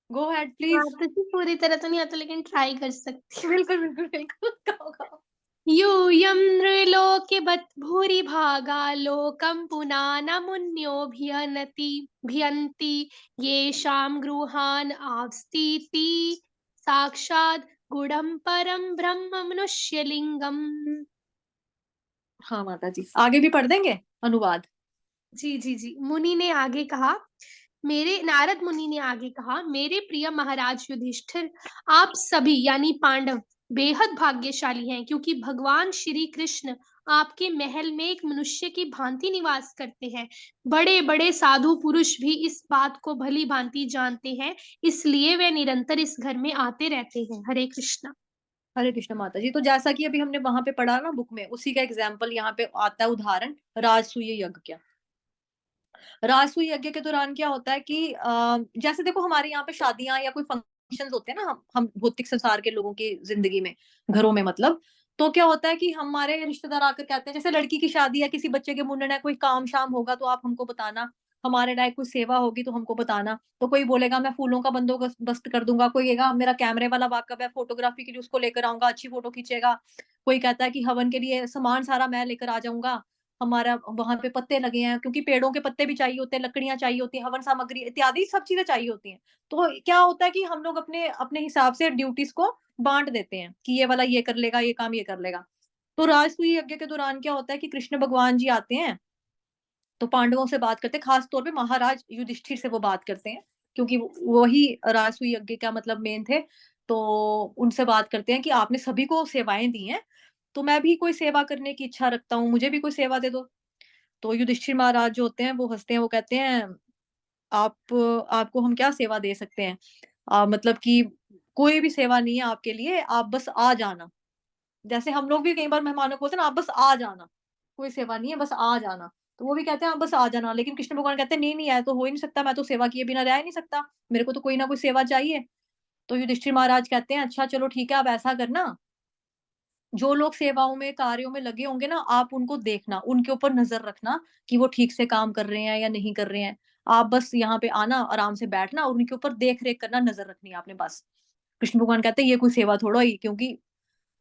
गो हेड प्लीज। तो जी पूरी तरह तो नहीं आता, लेकिन ट्राई कर सकती हूँ। बिल्कुल बिल्कुल बिल्कुल, गाओ गाओ। यूयं नृलोके भूरि भागा लोकं पुनानमुन्योऽभियनति भियन्ति येषां गृहान् आस्तीति साक्षात् गुडं परं ब्रह्म मनुष्यलिंगम। हाँ माता जी, आगे भी पढ़ देंगे अनुवाद। जी जी जी। मुनि ने आगे कहा, मेरे नारद मुनि ने आगे कहा, मेरे प्रिय महाराज युधिष्ठिर, आप सभी यानी पांडव बेहद भाग्यशाली हैं, क्योंकि भगवान श्री कृष्ण आपके महल में एक मनुष्य की भांति निवास करते हैं। बड़े बड़े साधु पुरुष भी इस बात को भली भांति जानते हैं, इसलिए वे निरंतर इस घर में आते रहते हैं। हरे कृष्णा। हरे कृष्ण माता जी। तो जैसा कि अभी हमने वहां पे पढ़ा ना बुक में, उसी का एग्जाम्पल यहाँ पे आता है, उदाहरण राजसूय यज्ञ क्या। राजसूय यज्ञ के दौरान क्या होता है कि जैसे देखो हमारे यहाँ पे शादियां या कोई फंक्शन होते हैं ना, हम भौतिक संसार के लोगों की जिंदगी में, घरों में मतलब, तो क्या होता है कि हमारे रिश्तेदार आकर कहते हैं, जैसे लड़की की शादी है, किसी बच्चे के मुंडन है, कोई काम शाम होगा तो आप हमको बताना, हमारे लायक कोई सेवा होगी तो हमको बताना। तो कोई बोलेगा मैं फूलों का बंदोबस्त कर दूंगा, कोई कहेगा मेरा कैमरे वाला वाकफ है, फोटोग्राफी के लिए उसको लेकर आऊंगा, अच्छी फोटो खींचेगा। कोई कहता है कि हवन के लिए सामान सारा मैं लेकर आ जाऊंगा, हमारा वहां पे पत्ते लगे हैं, क्योंकि पेड़ों के पत्ते भी चाहिए होते हैं, लकड़ियां चाहिए होती हैं, हवन सामग्री इत्यादि सब चीजें चाहिए होती हैं। तो क्या होता है कि हम लोग अपने अपने हिसाब से ड्यूटीज को बांट देते हैं कि ये वाला ये कर लेगा, ये काम ये कर लेगा। तो राजसूय यज्ञ के दौरान क्या होता है कि कृष्ण भगवान जी आते हैं, तो पांडवों से बात करते हैं, खास तौर पे महाराज युधिष्ठिर से वो बात करते हैं, क्योंकि वही राजसूय यज्ञ का मतलब मेन थे। तो उनसे बात करते हैं कि आपने सभी को सेवाएं दी हैं, तो मैं भी कोई सेवा करने की इच्छा रखता हूँ, मुझे भी कोई सेवा दे दो। तो युधिष्ठिर महाराज जो होते हैं वो हंसते हैं, वो कहते हैं आप आपको हम क्या सेवा दे सकते हैं, मतलब कि कोई भी सेवा नहीं है आपके लिए, आप बस आ जाना। जैसे हम लोग भी कई बार मेहमानों को बोलते हैं ना, आप बस आ जाना, कोई सेवा नहीं है, बस आ जाना। तो वो भी कहते हैं आप बस आ जाना, लेकिन कृष्ण भगवान कहते हैं नहीं नहीं, आया तो हो ही नहीं सकता, मैं तो सेवा किए बिना रह ही नहीं सकता, मेरे को तो कोई ना कोई सेवा चाहिए। तो युधिष्ठिर महाराज कहते हैं अच्छा चलो ठीक है, आप ऐसा करना, जो लोग सेवाओं में कार्यों में लगे होंगे ना, आप उनको देखना, उनके ऊपर नजर रखना कि वो ठीक से काम कर रहे हैं या नहीं कर रहे हैं। आप बस यहाँ पे आना, आराम से बैठना और उनके ऊपर देख रेख करना, नजर रखनी है आपने बस। कृष्ण भगवान कहते हैं ये कोई सेवा थोड़ा ही, क्योंकि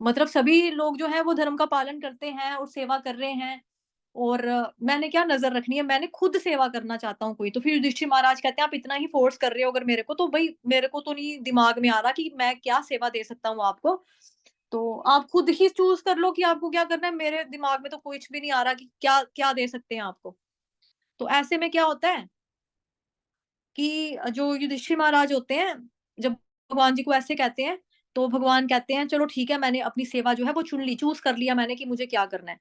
मतलब सभी लोग जो है वो धर्म का पालन करते हैं और सेवा कर रहे हैं, और मैंने क्या नजर रखनी है, मैंने खुद सेवा करना चाहता हूँ कोई। तो फिर युधिष्ठिर महाराज कहते हैं आप इतना ही फोर्स कर रहे हो अगर मेरे को, तो भाई मेरे को तो नहीं दिमाग में आ रहा कि मैं क्या सेवा दे सकता हूँ आपको, तो आप खुद ही चूज कर लो कि आपको क्या करना है, मेरे दिमाग में तो कुछ भी नहीं आ रहा कि क्या क्या दे सकते हैं आपको। तो ऐसे में क्या होता है कि जो युधिष्ठिर महाराज होते हैं, जब भगवान जी को ऐसे कहते हैं, तो भगवान कहते हैं चलो ठीक है, मैंने अपनी सेवा जो है वो चुन ली, चूज कर लिया मैंने कि मुझे क्या करना है।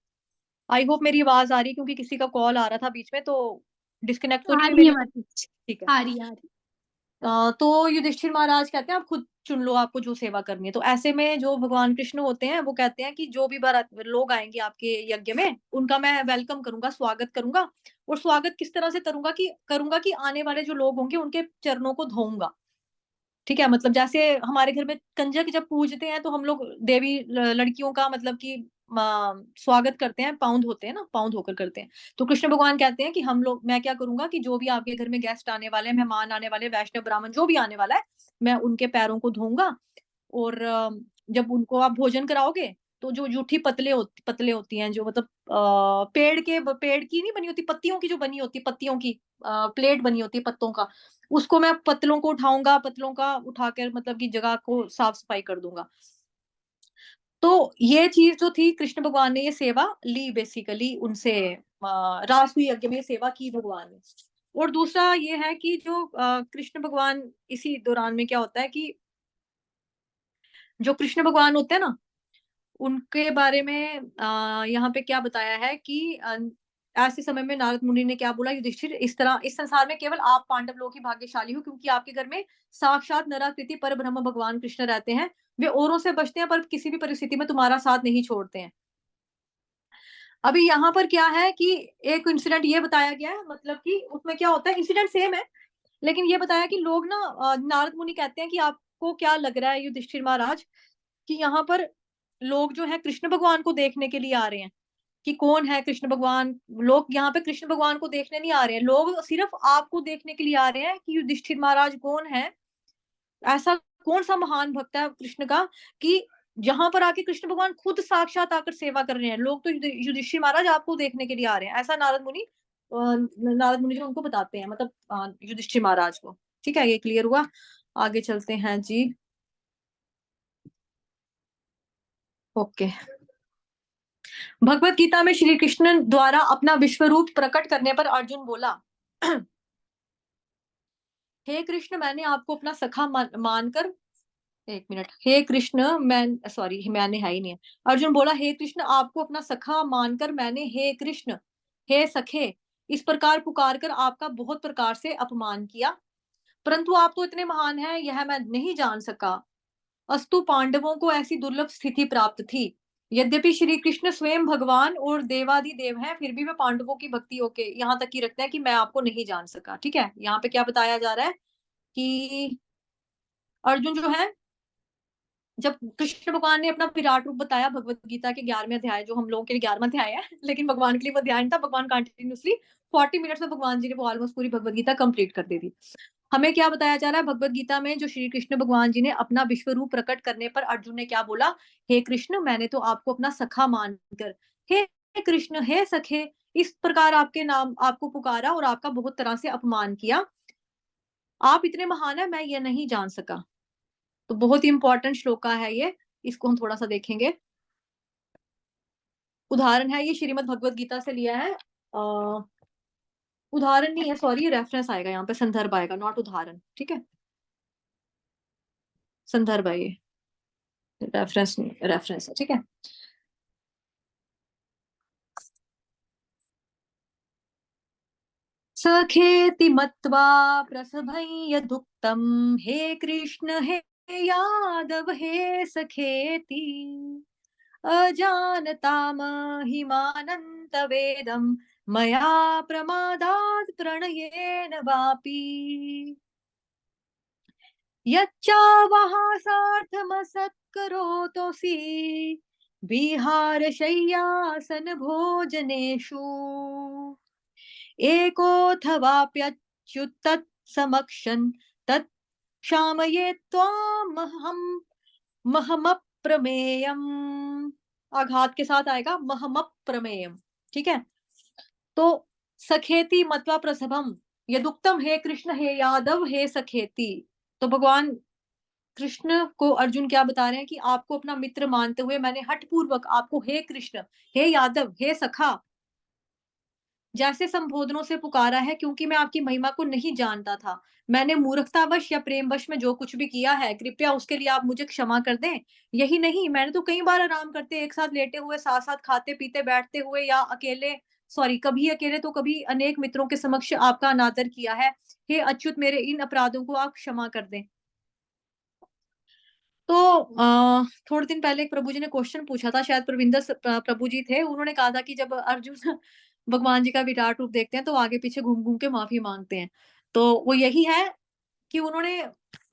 आई होप मेरी आवाज आ रही है, क्योंकि किसी का कॉल आ रहा था बीच में, तो डिस्कनेक्ट तो आ नहीं हुई रही है मेरी? माता जी। ठीक है। आ रही आ रही। तो युधिष्ठिर महाराज कहते हैं आप खुद चुन लो आपको जो सेवा करनी है। तो ऐसे में जो भगवान कृष्ण होते हैं वो कहते हैं कि जो भी बारात लोग आएंगे आपके यज्ञ में, उनका मैं वेलकम करूंगा, स्वागत करूंगा। और स्वागत किस तरह से करूंगा कि आने वाले जो लोग होंगे उनके चरणों को धोऊंगा। ठीक है, मतलब जैसे हमारे घर में कंजक जब पूजते हैं तो हम लोग देवी लड़कियों का मतलब कि स्वागत करते हैं, पाउंड होते हैं ना, पाउंड होकर करते हैं। तो कृष्ण भगवान कहते हैं कि मैं क्या करूंगा कि जो भी आपके घर में गेस्ट आने वाले हैं, मेहमान आने वाले, वैष्णव ब्राह्मण जो भी आने वाला है, मैं उनके पैरों को धोऊंगा। और जब उनको आप भोजन कराओगे तो जो जूठी पतले होती हैं, जो मतलब पेड़ की नहीं बनी होती, पत्तियों की जो बनी होती, पत्तियों की प्लेट बनी होती है पत्तों का, उसको मैं पत्तलों को उठाऊंगा, पत्तलों का उठाकर मतलब की जगह को साफ सफाई कर दूंगा। तो ये चीज जो थी, कृष्ण भगवान ने ये सेवा ली बेसिकली उनसे, रासुई यज्ञ में सेवा की भगवान ने। और दूसरा ये है कि जो कृष्ण भगवान, इसी दौरान में क्या होता है कि जो कृष्ण भगवान होते हैं ना, उनके बारे में यहाँ पे क्या बताया है कि ऐसे समय में नारद मुनि ने क्या बोला, युधिष्ठिर, इस तरह इस संसार में केवल आप पांडव लोग ही भाग्यशाली हो, क्योंकि आपके घर में साक्षात नराकृति पर ब्रह्म भगवान कृष्ण रहते हैं। वे औरों से बचते हैं पर किसी भी परिस्थिति में तुम्हारा साथ नहीं छोड़ते हैं। अभी यहाँ पर क्या है कि एक इंसिडेंट ये बताया गया है, मतलब कि उसमें क्या होता है, इंसिडेंट सेम है, लेकिन ये बताया कि लोग ना, नारद मुनि कहते हैं कि आपको क्या लग रहा है युधिष्ठिर महाराज, कि यहाँ पर लोग जो है कृष्ण भगवान को देखने के लिए आ रहे हैं, कि कौन है कृष्ण भगवान। लोग यहाँ पे कृष्ण भगवान को देखने नहीं आ रहे हैं, लोग सिर्फ आपको देखने के लिए आ रहे हैं कि युधिष्ठिर महाराज कौन है, ऐसा कौन सा महान भक्त है कृष्ण का, कि जहां पर आके कृष्ण भगवान खुद साक्षात आकर सेवा कर रहे हैं। लोग तो युधिष्ठिर महाराज आपको देखने के लिए आ रहे हैं, ऐसा नारद मुनि जो उनको बताते हैं, मतलब युधिष्ठिर महाराज को। ठीक है, ये क्लियर हुआ। आगे चलते हैं जी। ओके। भगवत गीता में श्री कृष्ण द्वारा अपना विश्व रूप प्रकट करने पर अर्जुन बोला, हे कृष्ण, मैंने आपको अपना सखा मानकर, एक मिनट, हे कृष्ण, मैंने है ही नहीं है। अर्जुन बोला, हे कृष्ण, आपको अपना सखा मानकर मैंने हे कृष्ण, हे सखे, इस प्रकार पुकार कर आपका बहुत प्रकार से अपमान किया, परंतु आप तो इतने महान हैं, यह मैं नहीं जान सका। अस्तु, पांडवों को ऐसी दुर्लभ स्थिति प्राप्त थी। यद्यपि श्री कृष्ण स्वयं भगवान और देवादि देव हैं, फिर भी वे पांडवों की भक्ति होके यहाँ तक ही रखते हैं कि मैं आपको नहीं जान सका। ठीक है, यहाँ पे क्या बताया जा रहा है कि अर्जुन जो है, जब कृष्ण भगवान ने अपना विराट रूप बताया, भगवत गीता के 11वें अध्याय, जो हम लोगों के लिए 11वां अध्याय है, लेकिन भगवान के लिए वो अध्याय नहीं था। भगवान कंटिन्यूसली 40 मिनट्स में भगवान जी ने वो ऑलमोस्ट पूरी भगवत गीता कंप्लीट कर दी थी। हमें क्या बताया जा रहा है भगवत गीता में, जो श्री कृष्ण भगवान जी ने अपना विश्व रूप प्रकट करने पर अर्जुन ने क्या बोला, हे कृष्ण, मैंने तो आपको अपना सखा मानकर, हे कृष्ण, हे सखे, इस प्रकार आपके नाम आपको पुकारा और आपका बहुत तरह से अपमान किया। आप इतने महान है, मैं ये नहीं जान सका। तो बहुत ही इंपॉर्टेंट श्लोका है ये, इसको हम थोड़ा सा देखेंगे। उदाहरण है ये, श्रीमद् भगवत गीता से लिया है। उदाहरण नहीं है, सॉरी, रेफरेंस आएगा यहाँ पे, संदर्भ आएगा, नॉट उदाहरण। ठीक है, संदर्भ है ये, रेफरेंस नहीं, रेफरेंस है। ठीक है, सखेति मत्वा प्रसभं यदुक्तं, हे कृष्ण, हे यादव, हे सखेति, अजानता महिमानन्तवेदं, मया प्रमादात् प्रणयेन वापि, यच्चावहासार्थमसत्करोतोऽसि, विहारशय्यासन भोजनेषु, एकोऽथवाप्यच्युत तत्समक्षं, तत् क्षामये त्वामहं महमप्रमेयम्। आघात के साथ आएगा, महमप्रमेयम्। ठीक है, तो सखेति मत्वा प्रसभम यदुक्तम, हे कृष्ण, हे यादव, हे सखेति। तो भगवान कृष्ण को अर्जुन क्या बता रहे हैं कि आपको अपना मित्र मानते हुए मैंने हठपूर्वक आपको हे कृष्ण, हे यादव, हे सखा जैसे संबोधनों से पुकारा है, क्योंकि मैं आपकी महिमा को नहीं जानता था। मैंने मूर्खतावश या प्रेमवश में जो कुछ भी किया है, कृपया उसके लिए आप मुझे क्षमा कर दें। यही नहीं, मैंने तो कई बार आराम करते, एक साथ लेटे हुए, साथ साथ खाते पीते बैठते हुए, या अकेले, कभी अकेले तो कभी अनेक मित्रों के समक्ष आपका अनादर किया है। हे अच्युत, मेरे इन अपराधों को आप क्षमा कर दें। तो थोड़े दिन पहले एक प्रभु जी ने क्वेश्चन पूछा था, शायद प्रविंदर प्रभु जी थे, उन्होंने कहा था कि जब अर्जुन भगवान जी का विराट रूप देखते हैं तो आगे पीछे घूम घूम के माफी मांगते हैं। तो वो यही है कि उन्होंने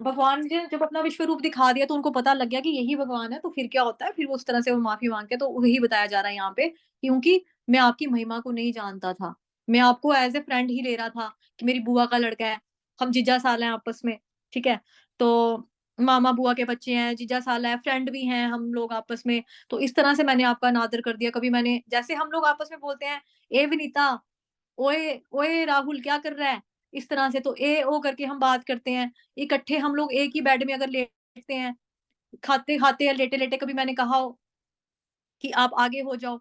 भगवान ने जब अपना विश्व रूप दिखा दिया तो उनको पता लग गया कि यही भगवान है, तो फिर क्या होता है, फिर वो उस तरह से वो माफी मांगते, तो वही बताया जा रहा है यहाँ पे, क्योंकि मैं आपकी महिमा को नहीं जानता था, मैं आपको एज ए फ्रेंड ही ले रहा था कि मेरी बुआ का लड़का है, हम जीजा साला हैं आपस में, ठीक है, तो मामा बुआ के बच्चे हैं, जीजा साला है, फ्रेंड भी हैं हम लोग आपस में, तो इस तरह से मैंने आपका अनादर कर दिया। कभी मैंने, जैसे हम लोग आपस में बोलते हैं, ए विनीता, ओए ओए राहुल क्या कर रहा है, इस तरह से, तो ए ओ करके हम बात करते हैं। इकट्ठे हम लोग एक ही बेड में अगर लेटते हैं, खाते खाते या लेटे लेटे, कभी मैंने कहा हो कि आप आगे हो जाओ,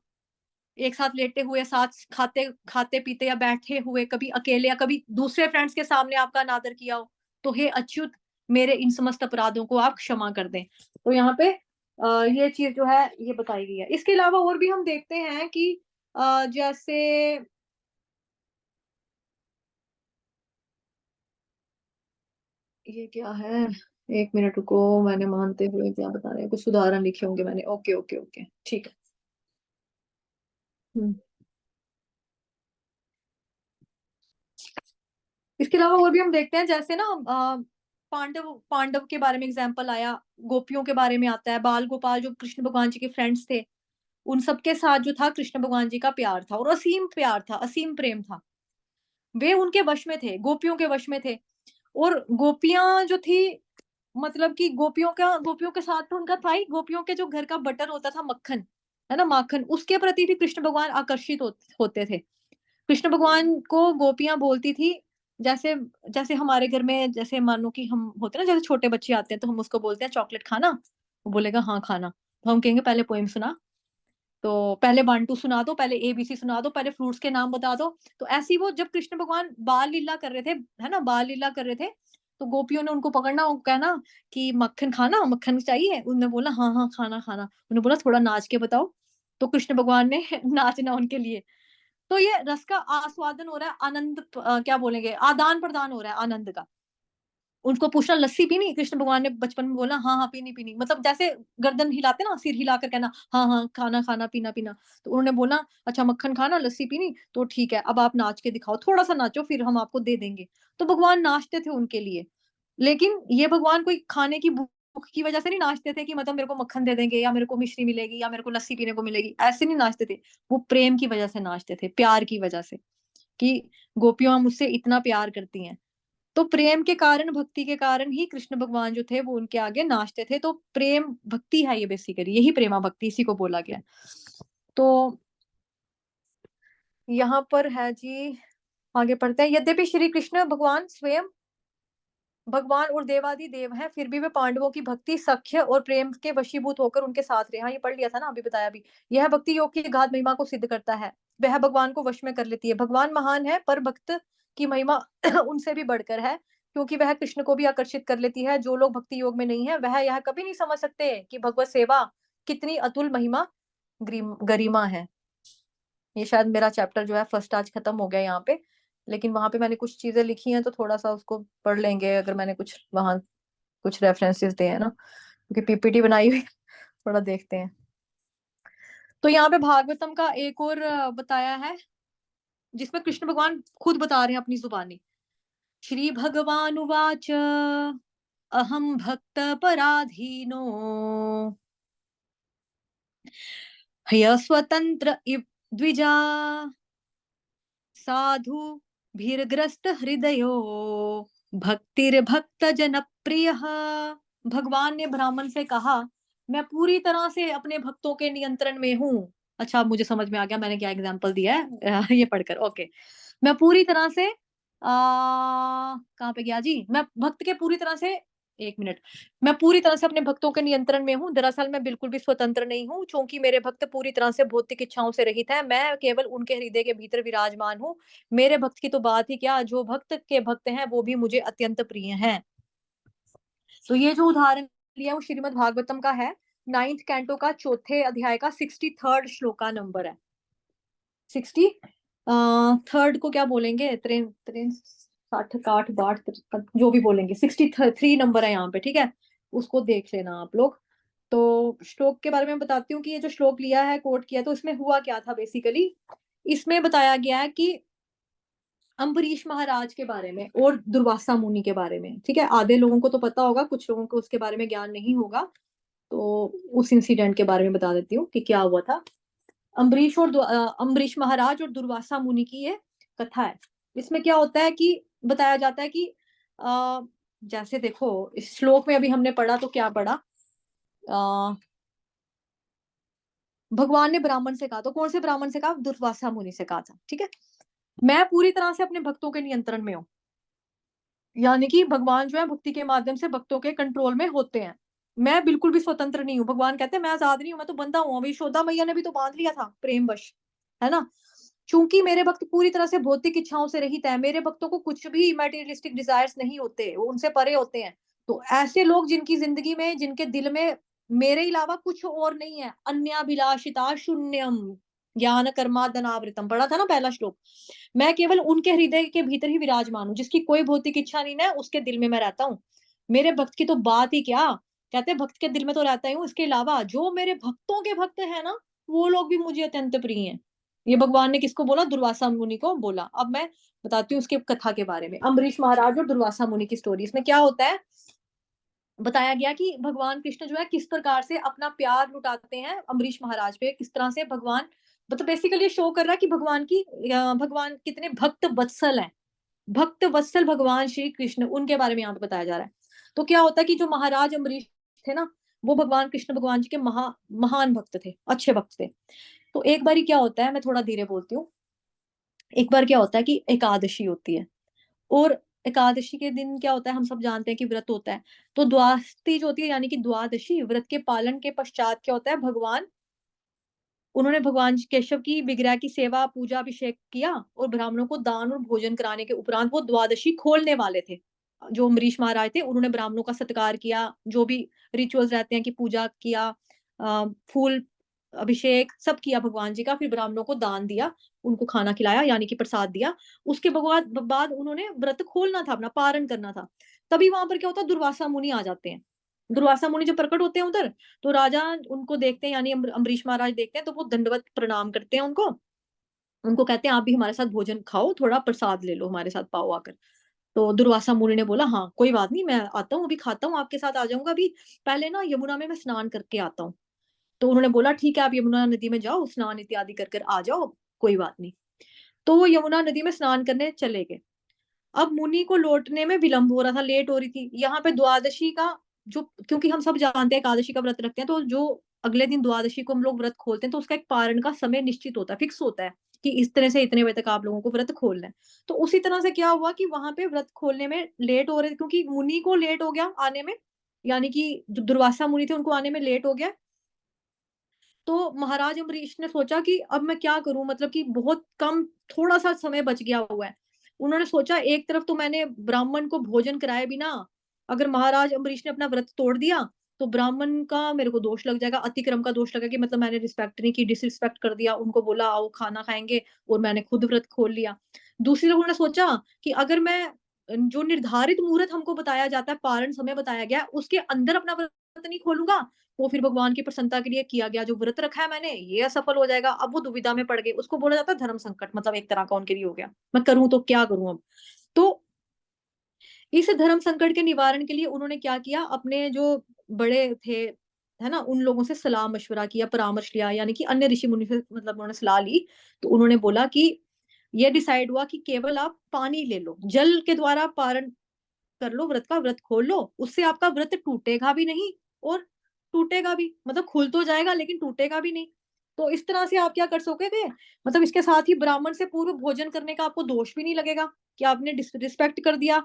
एक साथ लेटे हुए, साथ खाते खाते पीते या बैठे हुए, कभी अकेले या कभी दूसरे फ्रेंड्स के सामने आपका अनादर किया हो, तो हे अच्युत, मेरे इन समस्त अपराधों को आप क्षमा कर दें। तो यहाँ पे ये चीज जो है ये बताई गई है। इसके अलावा और भी हम देखते हैं कि जैसे ये क्या है, एक मिनट रुको, मैंने मानते हुए क्या बता रहे हैं, कुछ उदाहरण लिखे होंगे मैंने, ओके ओके ओके ठीक है। हम्म। इसके अलावा और भी हम देखते हैं, जैसे ना पांडव पांडव के बारे में एग्जाम्पल आया, गोपियों के बारे में आता है, बाल गोपाल जो कृष्ण भगवान जी के फ्रेंड्स थे, उन सबके साथ जो था कृष्ण भगवान जी का प्यार था, और असीम प्यार था, असीम प्रेम था, वे उनके वश में थे, गोपियों के वश में थे। और गोपियां जो थी, मतलब कि गोपियों के साथ तो उनका था ही, गोपियों के जो घर का बटर होता था, मक्खन, है ना, माखन, उसके प्रति भी कृष्ण भगवान आकर्षित होते थे। कृष्ण भगवान को गोपियां बोलती थी, जैसे जैसे हमारे घर में, जैसे मानो कि हम होते हैं ना, जैसे छोटे बच्चे आते हैं तो हम उसको बोलते हैं चॉकलेट खाना, वो बोलेगा हाँ खाना, तो हम कहेंगे पहले पोएम सुना, तो पहले वन टू सुना दो, पहले एबीसी सुना दो, पहले फ्रूट्स के नाम बता दो। तो ऐसे ही वो जब कृष्ण भगवान बाल लीला कर रहे थे, है ना, बाल लीला कर रहे थे, तो गोपियों ने उनको पकड़ना, उनको कहना कि मक्खन खाना, मक्खन चाहिए, उन्होंने बोला हाँ हाँ खाना खाना, उन्होंने बोला थोड़ा नाच के बताओ, तो कृष्ण भगवान ने नाचना उनके लिए। तो ये रस का आस्वादन हो रहा है, आनंद, क्या बोलेंगे, आदान प्रदान हो रहा है आनंद का। उनको पूछना लस्सी पीनी, कृष्ण भगवान ने बचपन में बोला हाँ हाँ पीनी पीनी, मतलब जैसे गर्दन हिलाते ना, सिर हिलाकर कहना हाँ हाँ खाना खाना पीना पीना, तो उन्होंने बोला अच्छा मक्खन खाना, लस्सी पीनी, तो ठीक है, अब आप नाच के दिखाओ, थोड़ा सा नाचो, फिर हम आपको दे देंगे। तो भगवान नाचते थे उनके लिए, लेकिन ये भगवान कोई खाने की भूख की वजह से नहीं नाचते थे कि मतलब मेरे को मक्खन दे देंगे, या मेरे को मिश्री मिलेगी, या मेरे को लस्सी पीने को मिलेगी, ऐसे नहीं नाचते थे। वो प्रेम की वजह से नाचते थे, प्यार की वजह से, कि गोपियां मुझसे इतना प्यार करती हैं। तो प्रेम के कारण, भक्ति के कारण ही कृष्ण भगवान जो थे वो उनके आगे नाचते थे। तो प्रेम भक्ति है, ये बेसिकली यही प्रेमा भक्ति, इसी को बोला गया है। तो यहाँ पर है जी, आगे पढ़ते हैं। यद्यपि श्री कृष्ण भगवान स्वयं भगवान और देवादि देव हैं, फिर भी वे पांडवों की भक्ति, सख्य और प्रेम के वशीभूत होकर उनके साथ रहे। हाँ, ये पढ़ लिया था ना, अभी बताया भी। यह भक्ति योग की गाढ़ महिमा को सिद्ध करता है, वह भगवान को वश में कर लेती है। भगवान महान है, पर भक्त की महिमा उनसे भी बढ़कर है, क्योंकि वह कृष्ण को भी आकर्षित कर लेती है। जो लोग भक्ति योग में नहीं है, वह यह कभी नहीं समझ सकते कि भगवत सेवा कितनी अतुल महिमा गरिमा है। ये शायद मेरा चैप्टर जो है फर्स्ट आज खत्म हो गया यहाँ पे, लेकिन वहां पे मैंने कुछ चीजें लिखी हैं, तो थोड़ा सा उसको पढ़ लेंगे, अगर मैंने कुछ वहां कुछ रेफरेंसेस दिए हैं ना, क्योंकि पीपीटी बनाई हुई थोड़ा देखते हैं। तो यहाँ पे भागवतम का एक और बताया है, जिसमें कृष्ण भगवान खुद बता रहे हैं अपनी जुबानी। श्री भगवान उवाच अहम भक्त पराधीनो ह्य स्वतंत्र इव द्विजा साधु भीरग्रस्त हृदयो भक्तिर्भक्त जन प्रिय। भगवान ने ब्राह्मण से कहा, मैं पूरी तरह से अपने भक्तों के नियंत्रण में हूँ। अच्छा, अब मुझे समझ में आ गया मैंने क्या एग्जाम्पल दिया है ये पढ़कर। ओके, मैं पूरी तरह से कहाँ पे गया जी, मैं भक्त के पूरी तरह से, एक मिनट, मैं पूरी तरह से अपने भक्तों के नियंत्रण में हूँ। दरअसल मैं बिल्कुल भी स्वतंत्र नहीं हूँ, क्योंकि मेरे भक्त पूरी तरह से भौतिक इच्छाओं से रहित है। मैं केवल उनके हृदय के भीतर विराजमान हूँ। मेरे भक्त की तो बात ही क्या, जो भक्त के भक्त हैं वो भी मुझे अत्यंत प्रिय हैं। तो ये जो उदाहरण लिया वो श्रीमद् भागवतम का है, 9th कैंटो का 4थे अध्याय का 63rd श्लोक का नंबर है। 63rd को क्या बोलेंगे, त्रेन त्रेन 60 काठ बाट जो भी बोलेंगे, 63 नंबर है यहाँ पे, ठीक है, उसको देख लेना आप लोग। तो श्लोक के बारे में बताती हूँ कि ये जो श्लोक लिया है, कोट किया, तो इसमें हुआ क्या था बेसिकली। इसमें बताया गया है कि अम्बरीश महाराज के बारे में और दुर्वासा मुनि के बारे में। ठीक है, आधे लोगों को तो पता होगा, कुछ लोगों को उसके बारे में ज्ञान नहीं होगा, तो उस इंसिडेंट के बारे में बता देती हूँ कि क्या हुआ था। अम्बरीश महाराज और दुर्वासा मुनि की ये कथा है। इसमें क्या होता है कि बताया जाता है कि जैसे देखो इस श्लोक में अभी हमने पढ़ा तो क्या पढ़ा, भगवान ने ब्राह्मण से कहा, तो कौन से ब्राह्मण से कहा? दुर्वासा मुनि से कहा था। ठीक है, मैं पूरी तरह से अपने भक्तों के नियंत्रण में हूँ, यानी कि भगवान जो है भक्ति के माध्यम से भक्तों के कंट्रोल में होते हैं। मैं बिल्कुल भी स्वतंत्र नहीं हूँ। भगवान कहते हैं मैं आजाद नहीं हूँ, मैं तो बंधा हूँ। अभी यशोदा मैया ने भी तो बांध लिया था प्रेमवश, है ना। चूंकि मेरे भक्त पूरी तरह से भौतिक इच्छाओं से रहित है, मेरे भक्तों को कुछ भी मटेरियलिस्टिक डिजायर्स नहीं होते, वो उनसे परे होते हैं। तो ऐसे लोग जिनकी जिंदगी में, जिनके दिल में मेरे अलावा कुछ और नहीं है, अन्याभिलाषिता शून्यम ज्ञान कर्मादनावृतम, पढ़ा था ना पहला श्लोक। मैं केवल उनके हृदय के भीतर ही विराजमान हूँ, जिसकी कोई भौतिक इच्छा नहीं है, उसके दिल में मैं रहता हूँ। मेरे भक्त की तो बात ही क्या, कहते हैं भक्त के दिल में तो रहता ही हूँ। इसके अलावा जो मेरे भक्तों के भक्त है ना, वो लोग भी मुझे अत्यंत प्रिय हैं। ये भगवान ने किसको बोला? दुर्वासा मुनि को बोला। अब मैं बताती हूँ उसके कथा के बारे में, अम्बरीश महाराज और दुर्वासा मुनि की स्टोरी। इसमें क्या होता है, बताया गया कि भगवान कृष्ण जो है किस प्रकार से अपना प्यार लुटाते हैं अम्बरीश महाराज पे, किस तरह से भगवान, मतलब बेसिकली शो कर रहा है कि भगवान कितने भक्त वत्सल हैं। भक्त वत्सल भगवान श्री कृष्ण, उनके बारे में यहाँ पे बताया जा रहा है। तो क्या होता है कि जो महाराज अम्बरीश थे ना, वो भगवान कृष्ण भगवान जी के महान भक्त थे, अच्छे भक्त थे। तो एक बार क्या होता है, मैं थोड़ा धीरे बोलती हूँ। एक बार क्या होता है कि एकादशी होती है, और एकादशी के दिन क्या होता है, हम सब जानते हैं कि व्रत होता है। तो द्वादशी जो होती है, यानी कि द्वादशी व्रत के पालन के पश्चात क्या होता है, उन्होंने भगवान केशव की विग्रह की सेवा, पूजा, अभिषेक किया, और ब्राह्मणों को दान और भोजन कराने के उपरांत वो द्वादशी खोलने वाले थे। जो अम्बरीश महाराज थे, उन्होंने ब्राह्मणों का सत्कार किया, जो भी रिचुअल्स रहते हैं कि पूजा किया, फूल अभिषेक सब किया भगवान जी का, फिर ब्राह्मणों को दान दिया, उनको खाना खिलाया, यानी कि प्रसाद दिया। उसके बाद उन्होंने व्रत खोलना था, अपना पारण करना था। तभी वहां पर क्या होता है, दुर्वासा मुनि आ जाते हैं। दुर्वासा मुनि जो प्रकट होते हैं उधर, तो राजा उनको देखते हैं, यानी अम्बरीश महाराज देखते हैं, तो वो दंडवत प्रणाम करते हैं उनको। उनको कहते हैं आप भी हमारे साथ भोजन खाओ, थोड़ा प्रसाद ले लो, हमारे साथ पाओ आकर। तो दुर्वासा मुनि ने बोला हाँ कोई बात नहीं, मैं आता हूँ, अभी खाता हूँ, आपके साथ आ जाऊंगा, अभी पहले ना यमुना में मैं स्नान करके आता हूँ। तो उन्होंने बोला ठीक है, आप यमुना नदी में जाओ, स्नान इत्यादि कर कर आ जाओ, कोई बात नहीं। तो वो यमुना नदी में स्नान करने चले गए। अब मुनि को लौटने में विलंब हो रहा था, लेट हो रही थी। यहाँ पे द्वादशी का जो, क्योंकि हम सब जानते हैं एकादशी का व्रत रखते हैं, तो जो अगले दिन द्वादशी को हम लोग व्रत खोलते हैं, तो उसका एक पारण का समय निश्चित होता है, फिक्स होता है कि इस तरह से इतने बजे तक आप लोगों को व्रत खोलना है। तो उसी तरह से क्या हुआ कि वहां पे व्रत खोलने में लेट हो रहे, क्योंकि मुनि को लेट हो गया आने में, यानी कि जो दुर्वासा मुनि थे उनको आने में लेट हो गया। तो महाराज अम्बरीश ने सोचा कि अब मैं क्या करूं, मतलब कि बहुत कम, थोड़ा सा समय बच गया हुआ है। उन्होंने सोचा एक तरफ तो मैंने ब्राह्मण को भोजन कराए बिना, अगर महाराज अम्बरीश ने अपना व्रत तोड़ दिया तो ब्राह्मण का मेरे को दोष लग जाएगा, अतिक्रम का दोष लगेगा कि मतलब मैंने रिस्पेक्ट नहीं की, डिसरिस्पेक्ट कर दिया, उनको बोला आओ खाना खाएंगे और मैंने खुद व्रत खोल लिया। दूसरी तरफ उन्होंने सोचा कि अगर मैं जो निर्धारित मुहूर्त हमको बताया जाता है, पारण समय बताया गया है, उसके अंदर अपना व्रत नहीं खोलूंगा, वो फिर भगवान की प्रसन्नता के लिए किया गया जो व्रत रखा है मैंने, ये असफल हो जाएगा। अब वो दुविधा में पड़ गए, उसको बोला जाता है धर्म संकट, मतलब एक तरह का उनके लिए हो गया, मैं करूं तो क्या करूं अब। तो इस धर्म संकट के निवारण के लिए उन्होंने क्या किया, अपने जो बड़े थे, है ना, उन लोगों से सलाह मशवरा किया, परामर्श लिया, यानी कि अन्य ऋषि मुनि से, मतलब उन्होंने सलाह ली। तो उन्होंने बोला कि ये डिसाइड हुआ कि केवल आप पानी ले लो, जल के द्वारा पारण कर लो, व्रत का व्रत खोल लो, उससे आपका व्रत टूटेगा भी नहीं और टूटेगा भी, मतलब खुल तो जाएगा लेकिन टूटेगा भी नहीं। तो इस तरह से आप क्या कर सकोगे, मतलब इसके साथ ही ब्राह्मण से पूर्व भोजन करने का आपको दोष भी नहीं लगेगा कि आपने रिस्पेक्ट कर दिया।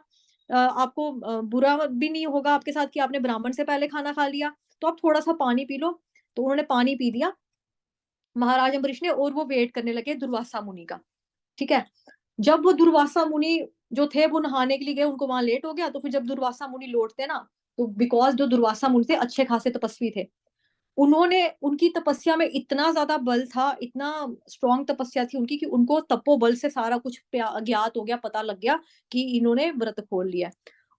आपको बुरा भी नहीं होगा आपके साथ कि आपने ब्राह्मण से पहले खाना खा लिया। तो आप थोड़ा सा पानी पी लो। तो उन्होंने पानी पी दिया महाराज अम्बरीश ने, और वो वेट करने लगे दुर्वासा मुनि का। ठीक है, जब वो दुर्वासा मुनि जो थे वो नहाने के लिए गए, उनको वहां लेट हो गया, तो फिर जब दुर्वासा मुनि लौटते ना, तो बिकॉज जो दुर्वासा मुनि थे अच्छे खासे तपस्वी थे, उन्होंने, उनकी तपस्या में इतना ज्यादा बल था, इतना स्ट्रॉन्ग तपस्या थी उनकी, कि उनको तपोबल से सारा कुछ ज्ञात हो गया, पता लग गया कि इन्होंने व्रत खोल लिया।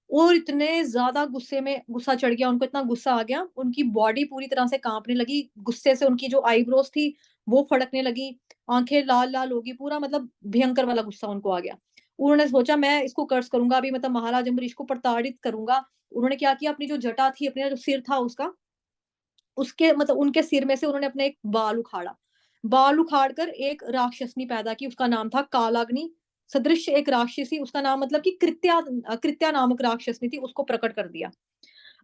और इतने ज्यादा गुस्सा चढ़ गया उनको, इतना गुस्सा आ गया, उनकी बॉडी पूरी तरह से कांपने लगी गुस्से से, उनकी जो आईब्रोज थी वो फड़कने लगी, आंखें लाल लाल होगी, पूरा मतलब भयंकर वाला गुस्सा उनको आ गया। उन्होंने सोचा मैं इसको कर्स करूंगा अभी, मतलब महाराज अम्बरीश को प्रताड़ित करूंगा। उन्होंने क्या किया, अपनी जो जटा थी, अपने जो सिर था उसका, उसके मतलब उनके सिर में से उन्होंने अपने एक बाल उखाड़ा। बाल उखाड़ कर एक राक्षसनी पैदा की, उसका नाम था कालाग्नि सदृश एक राक्षसी, उसका नाम मतलब कि कृत्या नामक राक्षसनी थी, उसको प्रकट कर दिया।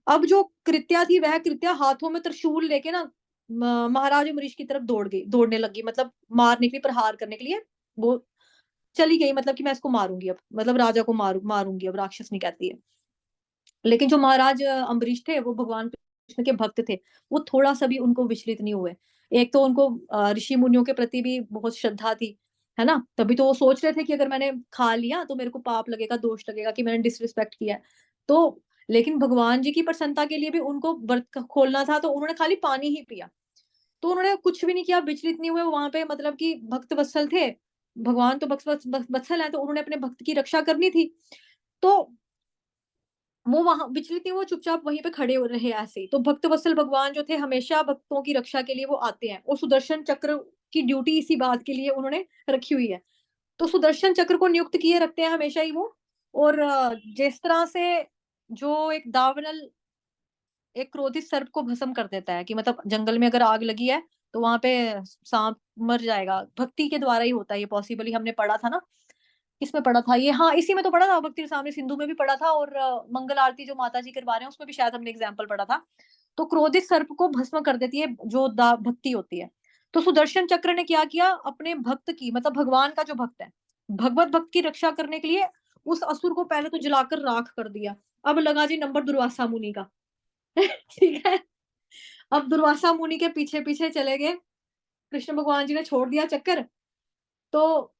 अब जो कृत्या थी, वह कृत्या हाथों में त्रिशूल लेके ना महाराज अम्बरीश की तरफ दौड़ने लगी, मतलब मारने के लिए, प्रहार करने के लिए वो चली गई, मतलब कि मैं इसको मारूंगी अब, मतलब राजा को मारूंगी अब, राक्षसनी कहती है। लेकिन जो महाराज अम्बरीश थे वो भगवान कृष्ण के भक्त थे, वो थोड़ा सा भी उनको विचलित नहीं हुए। एक तो उनको ऋषि मुनियों के प्रति भी बहुत श्रद्धा थी, है ना, तभी तो वो सोच रहे थे कि अगर मैंने खा लिया तो मेरे को पाप लगेगा, दोष लगेगा कि मैंने डिसरिस्पेक्ट किया है। तो लेकिन भगवान जी की प्रसन्नता के लिए भी उनको व्रत खोलना था, तो उन्होंने खाली पानी ही पिया, तो उन्होंने कुछ भी नहीं किया, विचलित नहीं हुए वहां पे, मतलब कि भक्त वत्सल थे, भगवान तो भक्त वत्सल है, तो उन्होंने अपने भक्त की रक्षा करनी थी। तो वो वहां विचलित नहीं, वो चुपचाप वहीं पे खड़े हो रहे ऐसे ही। तो भक्त वत्सल भगवान जो थे हमेशा भक्तों की रक्षा के लिए वो आते हैं, और सुदर्शन चक्र की ड्यूटी इसी बात के लिए उन्होंने रखी हुई है। तो सुदर्शन चक्र को नियुक्त किए रखते हैं हमेशा ही वो। और जिस तरह से जो एक दावानल एक क्रोधित सर्प को भस्म कर देता है, कि मतलब जंगल में अगर आग लगी है तो वहां पे सांप मर जाएगा, भक्ति के द्वारा ही होता है ये पॉसिबली, हमने पढ़ा था ना, किसमें पढ़ा था ये, हाँ इसी में तो पढ़ा था, भक्ति सामने सिंधु में भी पढ़ा था, और मंगल आरती जो माता जी करवा रहे हैं उसमें भी शायद हमने एग्जाम्पल पढ़ा था। तो क्रोधित सर्प को भस्म कर देती है जो भक्ति होती है। तो सुदर्शन चक्र ने क्या किया, अपने भक्त की, मतलब भगवान का जो भक्त है, भगवत भक्त की रक्षा करने के लिए उस असुर को पहले तो जलाकर राख कर दिया। अब लगा जी नंबर दुर्वासा मुनि का। ठीक है, अब दुर्वासा मुनि के पीछे पीछे चले गए, कृष्ण भगवान जी ने छोड़ दिया चक्कर। तो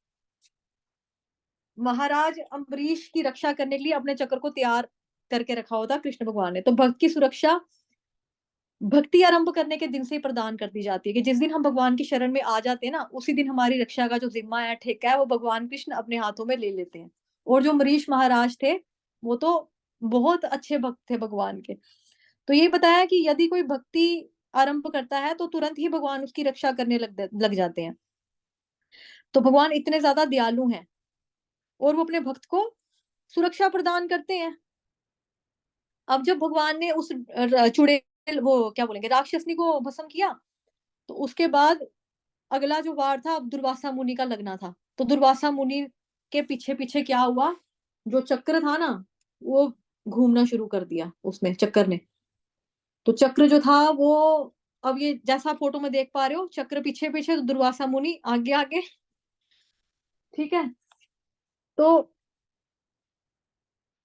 महाराज अम्बरीश की रक्षा करने के लिए अपने चक्र को तैयार करके रखा होता कृष्ण भगवान ने। तो भक्त की सुरक्षा भक्ति आरंभ करने के दिन से ही प्रदान कर दी जाती है, कि जिस दिन हम भगवान की शरण में आ जाते हैं ना, उसी दिन हमारी रक्षा का जो जिम्मा है, ठेका है, वो भगवान कृष्ण अपने हाथों में ले लेते हैं। और जो अम्बरीश महाराज थे वो तो बहुत अच्छे भक्त थे भगवान के। तो ये बताया कि यदि कोई भक्ति आरंभ करता है तो तुरंत ही भगवान उसकी रक्षा करने लग जाते हैं। तो भगवान इतने ज्यादा दयालु हैं, और वो अपने भक्त को सुरक्षा प्रदान करते हैं। अब जब भगवान ने उस चुड़ैल, वो क्या बोलेंगे, राक्षसनी को भस्म किया, तो उसके बाद अगला जो वार था अब दुर्वासा मुनि का लगना था। तो दुर्वासा मुनि के पीछे पीछे क्या हुआ, जो चक्र था ना वो घूमना शुरू कर दिया उसने, चक्र ने। तो चक्र जो था वो, अब ये जैसा फोटो में देख पा रहे हो, चक्र पीछे पीछे, तो दुर्वासा मुनि आगे आगे। ठीक है, तो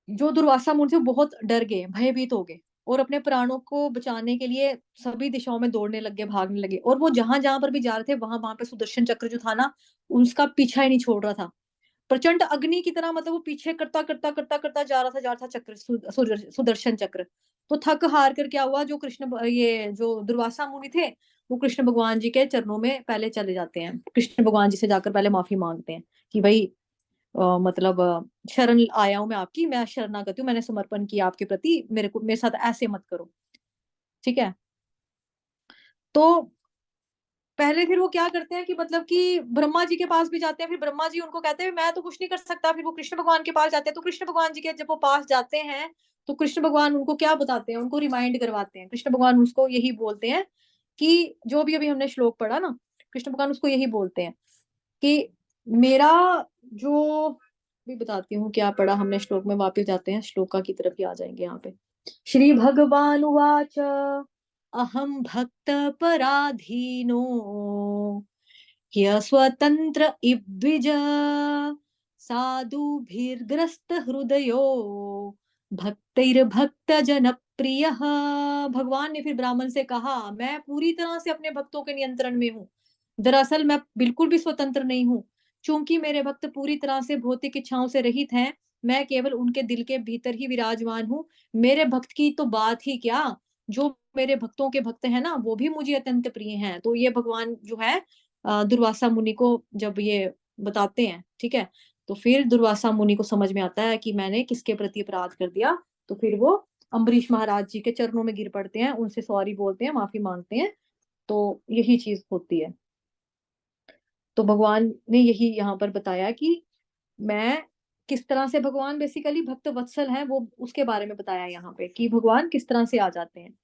जो दुर्वासा मुनि थे वो बहुत डर गए, भयभीत हो गए, और अपने प्राणों को बचाने के लिए सभी दिशाओं में दौड़ने लगे, भागने लगे। और वो जहां जहां पर भी जा रहे थे, वहां वहां पे सुदर्शन चक्र जो था ना, उसका पीछा ही नहीं छोड़ रहा था, प्रचंड अग्नि की तरह, मतलब वो पीछे करता करता करता करता जा रहा था चक्र, सुदर्शन चक्र। तो थक हार कर क्या हुआ, जो ये जो दुर्वासा मुनि थे, वो कृष्ण भगवान जी के चरणों में पहले चले जाते हैं, कृष्ण भगवान जी से जाकर पहले माफी मांगते हैं कि भाई मतलब शरण आया हूं मैं आपकी, मैं शरणागति हूँ, मैंने समर्पण किया आपके प्रति, मेरे साथ ऐसे मत करो। ठीक है, तो पहले फिर वो क्या करते हैं कि मतलब कि ब्रह्मा जी के पास भी जाते हैं, फिर ब्रह्मा जी उनको कहते हैं मैं तो कुछ नहीं कर सकता, फिर वो कृष्ण भगवान के पास जाते हैं। तो कृष्ण भगवान जी के जब वो पास जाते हैं, तो कृष्ण भगवान उनको क्या बताते हैं, उनको रिमाइंड करवाते हैं। कृष्ण भगवान उसको यही बोलते हैं कि जो भी अभी हमने श्लोक पढ़ा ना, कृष्ण भगवान उसको यही बोलते हैं कि मेरा जो, भी बताती हूँ क्या पढ़ा हमने श्लोक में, वापस जाते हैं श्लोका की तरफ ही आ जाएंगे यहाँ पे। श्री भगवान उवाच अहम भक्त पराधीनो ह्यस्वतंत्र इद्विज साधुभिर्ग्रस्त हृदयो भक्तिर्भक्त जन प्रिय। भगवान ने फिर ब्राह्मण से कहा, मैं पूरी तरह से अपने भक्तों के नियंत्रण में हूँ, दरअसल मैं बिल्कुल भी स्वतंत्र नहीं हूँ, चूंकि मेरे भक्त पूरी तरह से भौतिक इच्छाओं से रहित हैं, मैं केवल उनके दिल के भीतर ही विराजमान हूँ। मेरे भक्त की तो बात ही क्या, जो मेरे भक्तों के भक्त हैं ना, वो भी मुझे अत्यंत प्रिय हैं। तो ये भगवान जो है दुर्वासा मुनि को जब ये बताते हैं, ठीक है, तो फिर दुर्वासा मुनि को समझ में आता है कि मैंने किसके प्रति अपराध कर दिया। तो फिर वो अम्बरीश महाराज जी के चरणों में गिर पड़ते हैं, उनसे सॉरी बोलते हैं, माफी मांगते हैं। तो यही चीज होती है। तो भगवान ने यही यहाँ पर बताया कि मैं किस तरह से भगवान बेसिकली भक्त वत्सल हैं, वो उसके बारे में बताया यहाँ पे कि भगवान किस तरह से आ जाते हैं,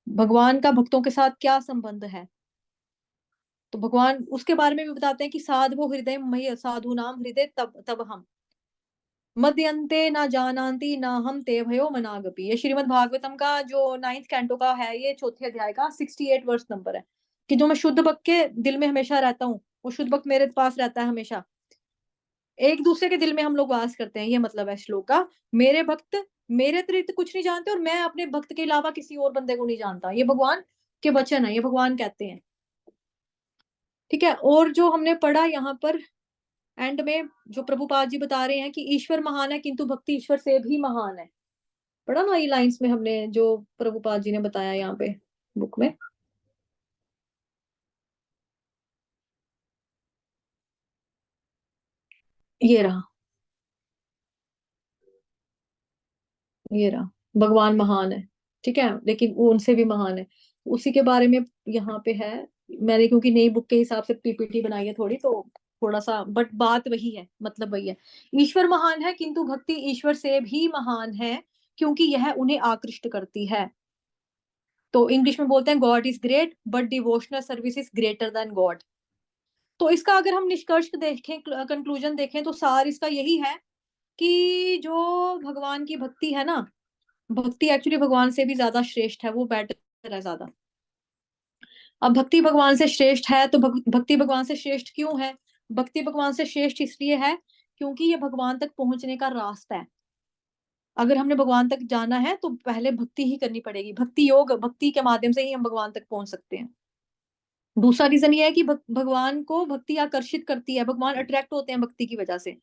भगवान का भक्तों के साथ क्या संबंध है। तो भगवान उसके बारे में भी बताते हैं कि साधवो हृदय मह्य साधु नाम हृदय तब तब हम मध्यंते ना जानांति ना हम ते भयो मनागपि। ये श्रीमद् भागवतम का जो 9th कैंटो का है, ये चौथे अध्याय का 68 वर्ष नंबर है कि जो मैं शुद्ध भक्त के दिल में हमेशा रहता हूँ, वो शुद्ध भक्त मेरे पास रहता है हमेशा। एक दूसरे के दिल में हम लोग वास करते हैं, ये मतलब है श्लोक का। मेरे भक्त मेरे अतिरिक्त कुछ नहीं जानते और मैं अपने भक्त के अलावा किसी और बंदे को नहीं जानता। ये भगवान के वचन है, ये भगवान कहते हैं। ठीक है। और जो हमने पढ़ा यहाँ पर एंड में, जो प्रभुपाद जी बता रहे हैं कि ईश्वर महान है किंतु भक्ति ईश्वर से भी महान है। पढ़ा ना ये लाइंस में हमने, जो प्रभुपाद जी ने बताया यहाँ पे बुक में। ये रहा, ये रहा, भगवान महान है। ठीक है, लेकिन वो उनसे भी महान है, उसी के बारे में यहाँ पे है। मैंने क्योंकि नई बुक के हिसाब से पीपीटी बनाई है थोड़ी, तो थोड़ा सा, बट बात वही है, मतलब वही है। ईश्वर महान है किंतु भक्ति ईश्वर से भी महान है, क्योंकि यह उन्हें आकृष्ट करती है। तो इंग्लिश में बोलते हैं God is great but devotional service is greater than God. तो इसका अगर हम निष्कर्ष देखें, कंक्लूजन देखें, तो सार इसका यही है कि जो भगवान की भक्ति है ना, भक्ति एक्चुअली भगवान से भी ज्यादा श्रेष्ठ है, वो बेटर है ज्यादा। अब भक्ति भगवान से श्रेष्ठ है, तो भक्ति भगवान से श्रेष्ठ क्यों है? भक्ति भगवान से श्रेष्ठ इसलिए है क्योंकि ये भगवान तक पहुंचने का रास्ता है। अगर हमने भगवान तक जाना है तो पहले भक्ति ही करनी पड़ेगी। भक्ति योग, भक्ति के माध्यम से ही हम भगवान तक पहुंच सकते हैं। दूसरा रीजन ये है कि भगवान को भक्ति आकर्षित करती है, भगवान अट्रैक्ट होते हैं भक्ति की वजह से।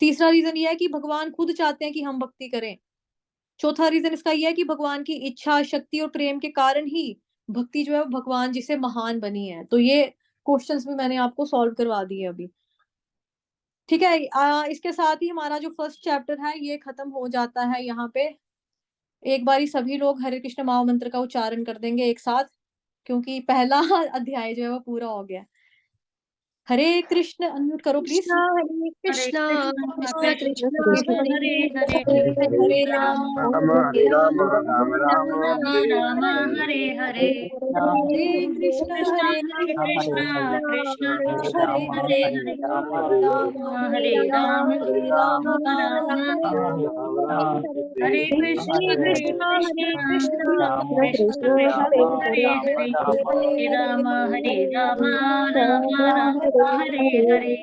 तीसरा रीजन ये है कि भगवान खुद चाहते हैं कि हम भक्ति करें। चौथा रीजन इसका यह है कि भगवान की इच्छा शक्ति और प्रेम के कारण ही भक्ति जो है भगवान जिसे महान बनी है। तो ये क्वेश्चंस भी मैंने आपको सॉल्व करवा दिए अभी। ठीक है। इसके साथ ही हमारा जो फर्स्ट चैप्टर है ये खत्म हो जाता है यहाँ पे। एक बारी सभी लोग हरे कृष्ण महामंत्र का उच्चारण कर देंगे एक साथ, क्योंकि पहला अध्याय जो है वो पूरा हो गया। हरे कृष्ण, अनम्यूट करो प्लीज। हरे कृष्णा कृष्ण कृष्ण हरे हरे हरे हरे हरे राम राम हरे राम राम राम राम हरे राम हरे हरे हरे हरे कृष्ण कृष्णा हरे कृष्ण कृष्ण कृष्ण हरे हरे हरे हरे राम हरे राम हरे राम राम राम राम हरे कृष्ण कृष्णा हरे कृष्णा कृष्ण कृष्ण कृष्ण हरे हरे हरे हरे राम राम राम हरे हरे हरे हरे